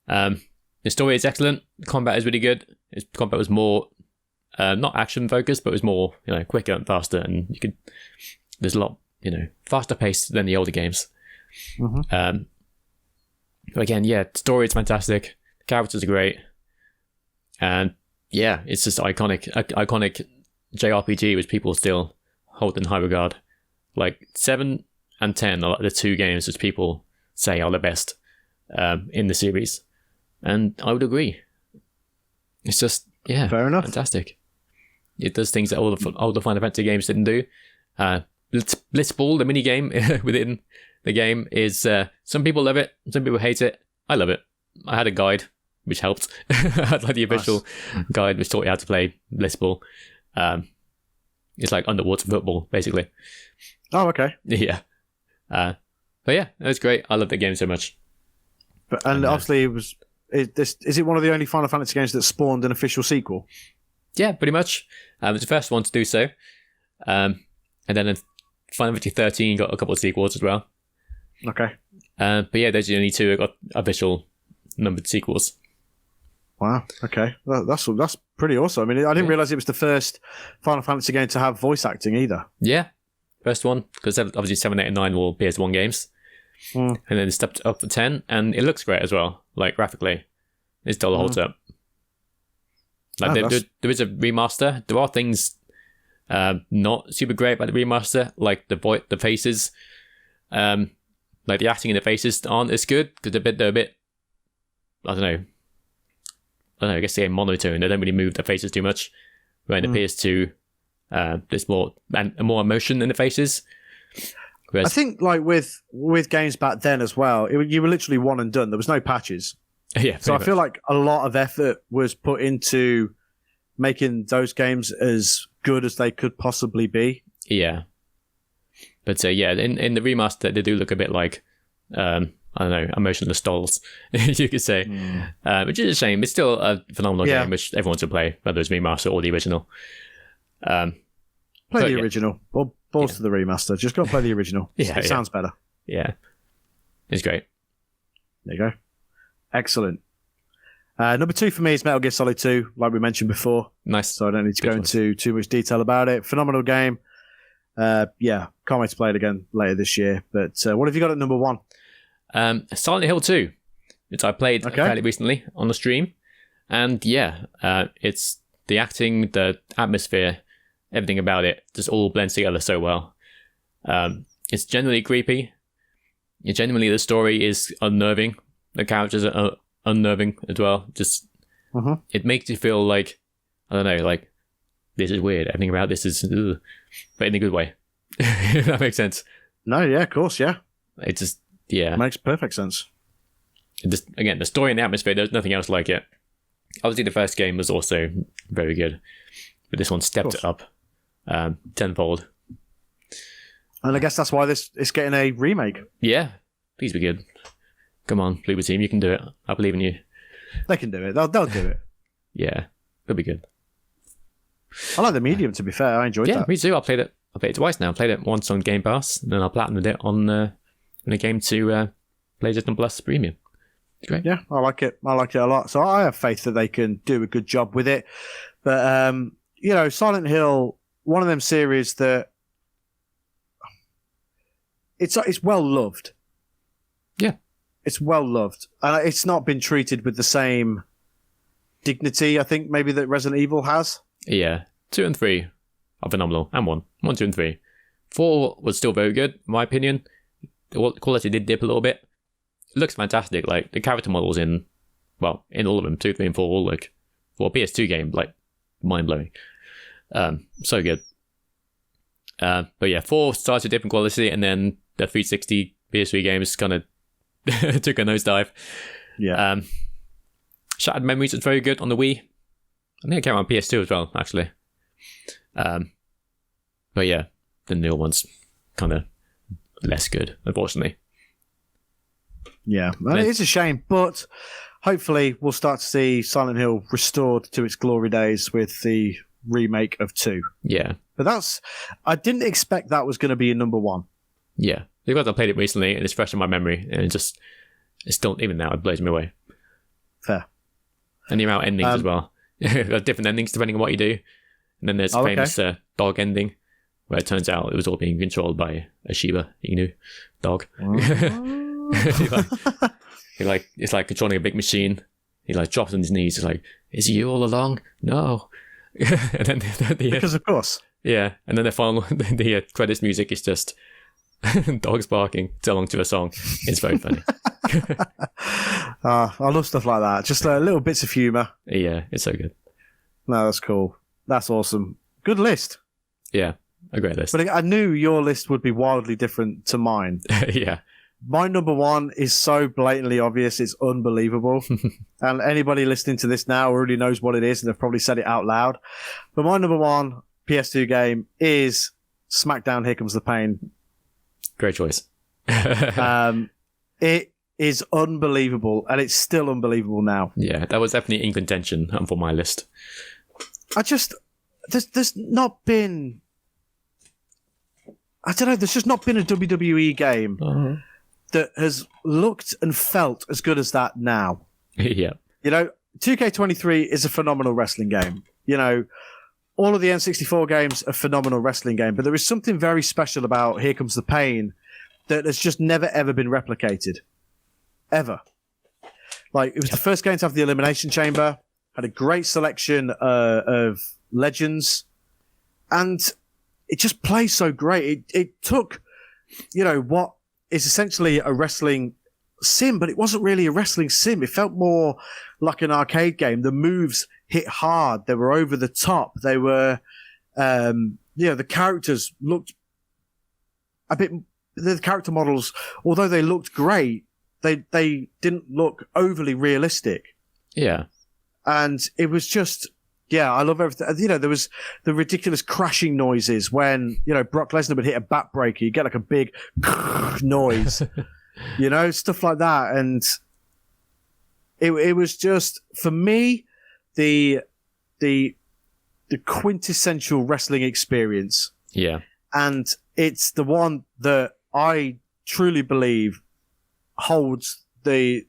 The story is excellent. The combat is really good. Its combat was more not action focused, but it was more, you know, quicker and faster, and there's a lot, you know, faster paced than the older games. Mm-hmm. But again, the story is fantastic. The characters are great, and it's just iconic JRPG which people still hold in high regard. Like 7 and 10 are like the 2 games which people say are the best in the series, and I would agree. It's just fair enough, fantastic. It does things that all the Final Fantasy games didn't do. Blitzball, the mini game within the game, is some people love it, some people hate it. I love it. I had a guide which helped. I had like the official guide which taught you how to play Blitzball. It's like underwater football, basically. Oh, okay. Yeah. But yeah, it was great. I love the game so much. And obviously, is it one of the only Final Fantasy games that spawned an official sequel? Yeah, pretty much. It was the first one to do so. And then in Final Fantasy 13 got a couple of sequels as well. Okay. But yeah, those are the only 2 that got official numbered sequels. Wow. Okay. That's pretty awesome. I mean, I didn't realize it was the first Final Fantasy game to have voice acting either. Yeah. First one, because obviously 7, 8, and 9 were PS1 games. And then it stepped up to 10, and it looks great as well. Like, graphically, it still holds up. Like, there is a remaster. There are things not super great about the remaster, like the faces. Like, the acting in the faces aren't as good, because they're a bit, I don't know, I guess they're monotone. They don't really move their faces too much. Where in the PS2, there's more emotion in the faces. Whereas, I think, like, with games back then as well, you were literally one and done. There was no patches. Yeah. So I feel like a lot of effort was put into making those games as good as they could possibly be. Yeah. But in the remaster, they do look a bit like, I don't know, emotionless dolls, you could say. Which is a shame. It's still a phenomenal game, which everyone should play, whether it's remaster or the original. Play the original. Balls to the remaster. Just go play the original. It sounds better. Yeah. It's great. There you go. Excellent. Number 2 for me is Metal Gear Solid 2, like we mentioned before. Nice. So I don't need to go into too much detail about it. Phenomenal game. Can't wait to play it again later this year. But what have you got at number 1? Silent Hill 2, which I played fairly recently on the stream. And it's the acting, the atmosphere, everything about it just all blends together so well. It's genuinely creepy. Genuinely, the story is unnerving. The characters are unnerving as well. Just it makes you feel like, I don't know, like, this is weird. Everything about this is, but in a good way. If that makes sense. No, yeah, of course, yeah. It just, yeah. Makes perfect sense. Just, again, the story and the atmosphere, there's nothing else like it. Obviously, the first game was also very good, but this one stepped it up tenfold. And I guess that's why it's getting a remake. Yeah, please be good. Come on, Bloober Team, you can do it. I believe in you. They can do it. They'll do it. Yeah, it'll be good. I like the medium, to be fair. I enjoyed that. Yeah, me too. I played it twice now. I played it once on Game Pass, and then I platinumed it on when it came to PlayStation Plus Premium. It's great. Yeah, I like it. I like it a lot. So I have faith that they can do a good job with it. But, Silent Hill, one of them series that it's well loved. Yeah. It's well loved. And it's not been treated with the same dignity, I think, maybe that Resident Evil has. Yeah. 2 and 3 are phenomenal. And 1. 1, 2, and 3. 4 was still very good, in my opinion. The quality did dip a little bit. It looks fantastic. Like, the character models in all of them, 2, 3, and 4, all look, for a PS2 game, like, mind-blowing. So good. But yeah, 4 started different quality, and then the 360 PS3 games kind of took a nosedive. Yeah. Shattered Memories was very good on the Wii. I think it came out on PS2 as well, actually. But yeah, the newer ones kind of less good, unfortunately. Yeah, well, it is a shame, but hopefully we'll start to see Silent Hill restored to its glory days with the remake of 2. Yeah. But I didn't expect that was going to be a number 1. Yeah. Because I played it recently and it's fresh in my memory, and it's still, even now, it blows me away. Fair. And the amount of endings as well. There's different endings depending on what you do. And then there's a famous dog ending, where it turns out it was all being controlled by a Shiba Inu dog. It's like controlling a big machine. He like drops on his knees. He's like, "Is it you all along?" No. And then because of course. Yeah, and then the credits music is just dogs barking along to a song. It's very funny. I love stuff like that. Just little bits of humour. Yeah, it's so good. No, that's cool. That's awesome. Good list. Yeah, a great list. But I knew your list would be wildly different to mine. Yeah. My number 1 is so blatantly obvious, it's unbelievable. And anybody listening to this now already knows what it is, and they've probably said it out loud. But my number 1 PS2 game is SmackDown Here Comes the Pain. Great choice. It is unbelievable, and it's still unbelievable now. Yeah, that was definitely in contention for my list. There's not been... I don't know, there's just not been a WWE game that has looked and felt as good as that now. Yeah. 2K23 is a phenomenal wrestling game. All of the N64 games are phenomenal wrestling game, but there is something very special about Here Comes the Pain that has just never, ever been replicated. Ever. Like, it was the first game to have the Elimination Chamber, had a great selection of legends, and it just plays so great. It took, what is essentially a wrestling sim, but it wasn't really a wrestling sim. It felt more like an arcade game. The moves hit hard. They were over the top. They were, the characters looked a bit, the character models, although they looked great, they didn't look overly realistic. Yeah. And it was just, I love everything. There was the ridiculous crashing noises when, Brock Lesnar would hit a backbreaker. You get like a big noise, stuff like that. And it was just, for me, the quintessential wrestling experience. Yeah. And it's the one that I truly believe holds the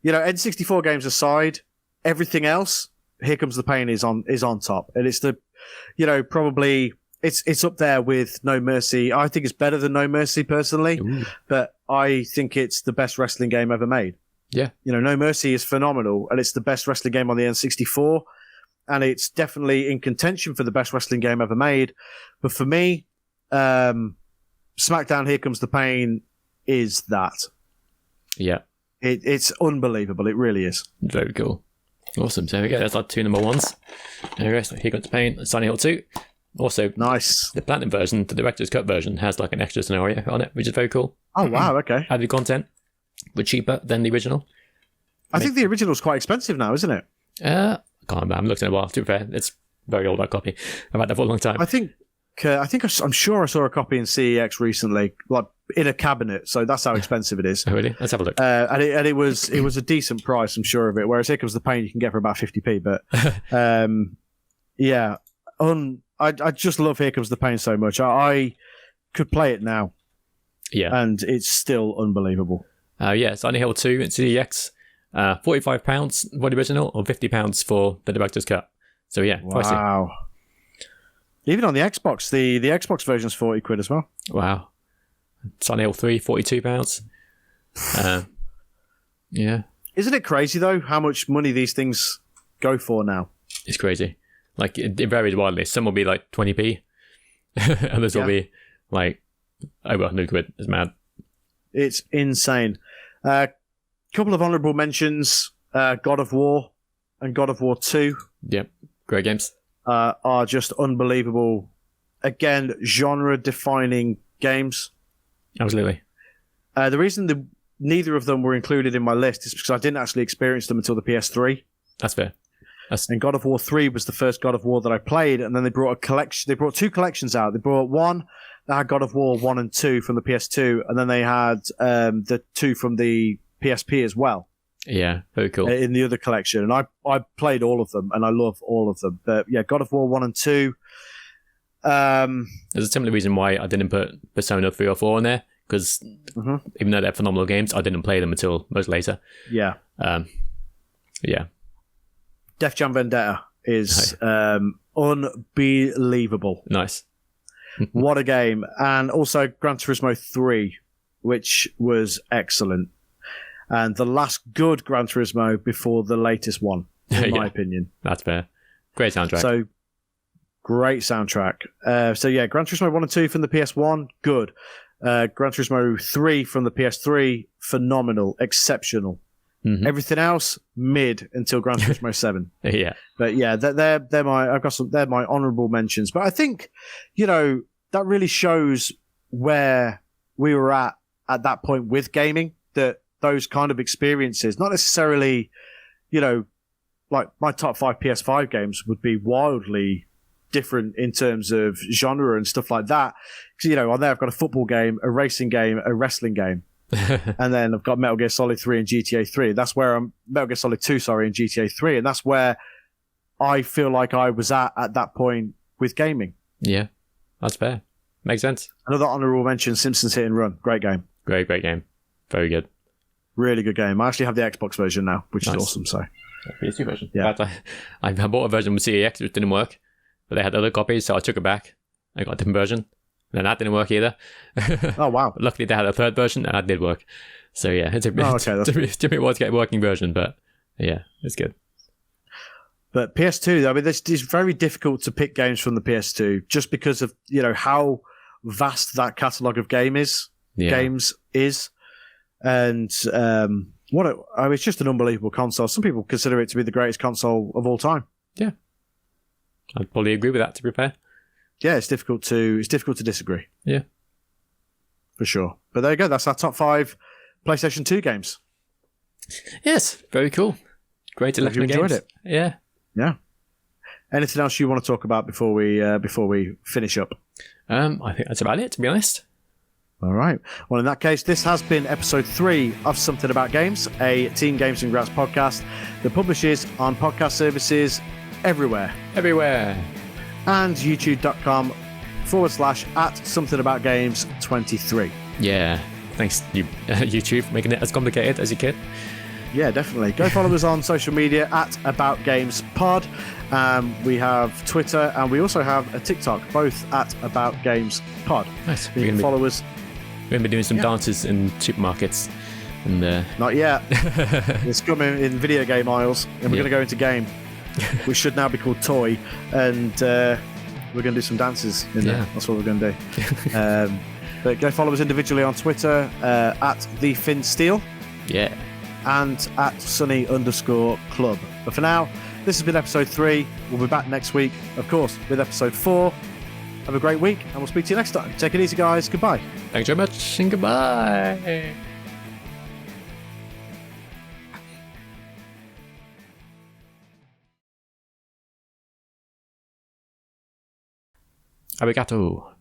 N64 games aside, everything else, Here Comes the Pain is on top. And it's probably it's up there with No Mercy. I think it's better than No Mercy personally. Ooh. But I think it's the best wrestling game ever made. Yeah. No Mercy is phenomenal, and it's the best wrestling game on the N64, and it's definitely in contention for the best wrestling game ever made. But for me, SmackDown Here Comes the Pain is that. Yeah. It's unbelievable. It really is. Very cool. Awesome. So there we go. That's our 2 number 1s. There we go. So Here Comes the Pain, Silent Hill 2. Also, Nice. the Platinum version, the Director's Cut version, has like an extra scenario on it, which is very cool. Oh, wow, okay. Added content, but cheaper than the original. I think the original's quite expensive now, isn't it? I can't remember. I haven't looked in a while, to be fair. It's a very old, that copy. I've had that for a long time. I'm sure I saw a copy in CEX recently, like in a cabinet. So that's how expensive it is. Oh, really? Let's have a look. And it was a decent price, I'm sure of it. Whereas Here Comes the Pain, you can get for about 50p. But yeah, I just love Here Comes the Pain so much. I could play it now. Yeah, and it's still unbelievable. Yeah, Silent Hill 2 in CEX, £45 for the original, or £50 for the Director's Cut. So yeah, pricey. Wow. Even on the Xbox, the Xbox version's 40 quid as well. Wow. Silent Hill 3, £42. Yeah. Isn't it crazy, though, how much money these things go for now? It's crazy. Like, it varies widely. Some will be like 20p. Others will be like over 100 quid. It's mad. It's insane. Couple of honourable mentions. God of War and God of War 2. Yep. Great games. Are just unbelievable. Again, genre-defining games. Absolutely. The reason neither of them were included in my list is because I didn't actually experience them until the PS3. That's fair. And God of War 3 was the first God of War that I played, and then they brought a collection. They brought two collections out. They brought one that had God of War 1 and 2 from the PS2, and then they had the 2 from the PSP as well. Yeah, very cool. In the other collection. And I played all of them, and I love all of them. But yeah, God of War 1 and 2. There's a similar reason why I didn't put Persona 3 or 4 in there, because even though they're phenomenal games, I didn't play them until much later. Yeah. Yeah. Def Jam Vendetta is unbelievable. Nice. What a game. And also Gran Turismo 3, which was excellent. And the last good Gran Turismo before the latest one, in my opinion. That's fair. Great soundtrack. So, great soundtrack. So yeah, Gran Turismo 1 and 2 from the PS1, good. Gran Turismo 3 from the PS3, phenomenal, exceptional. Everything else, mid until Gran Turismo 7. Yeah. But yeah, they're my honourable mentions. But I think, that really shows where we were at that point with gaming, that those kind of experiences, not necessarily, like my top 5 PS5 games would be wildly different in terms of genre and stuff like that. Because, on there I've got a football game, a racing game, a wrestling game. And then I've got Metal Gear Solid 3 and GTA 3. That's where Metal Gear Solid 2, and GTA 3. And that's where I feel like I was at that point with gaming. Yeah, that's fair. Makes sense. Another honourable mention, Simpsons Hit and Run. Great game. Great game. Very good. Really good game. I actually have the Xbox version now, which is awesome. So, PS2 version. Yeah. In fact, I bought a version with CEX, which didn't work, but they had other copies, so I took it back. I got a different version. And then that didn't work either. Oh, wow. But luckily, they had a third version, and that did work. So, yeah, it took me a while to get a working version, but yeah, it's good. But PS2, I mean, it's very difficult to pick games from the PS2 just because of, how vast that catalogue of games is. And it's just an unbelievable console. Some people consider it to be the greatest console of all time. Yeah. I'd probably agree with that, to be fair. Yeah, it's difficult to disagree. Yeah. For sure. But there you go. That's our top 5 PlayStation 2 games. Yes, very cool. Great selection of games. Enjoyed it? Yeah. Yeah. Anything else you want to talk about before we finish up? I think that's about it, to be honest. All right. Well, in that case, this has been episode 3 of Something About Games, a Team Games and Grass podcast that publishes on podcast services everywhere. And youtube.com/@somethingaboutgames23. Yeah. Thanks, YouTube, for making it as complicated as you could. Yeah, definitely. Go follow us on social media @AboutGamesPod. We have Twitter, and we also have a TikTok, both @AboutGamesPod. Nice. You can follow us. We're going to be doing some dances in supermarkets. And Not yet. It's coming in video game aisles, and we're going to go into game. We should now be called Toy, and we're going to do some dances in there. That's what we're going to do. But go follow us individually on Twitter @TheFinnSteel. Yeah. And @Sunny_Club. But for now, this has been episode 3. We'll be back next week, of course, with episode 4. Have a great week, and we'll speak to you next time. Take it easy, guys. Goodbye. Thanks very much, and goodbye. Arigato.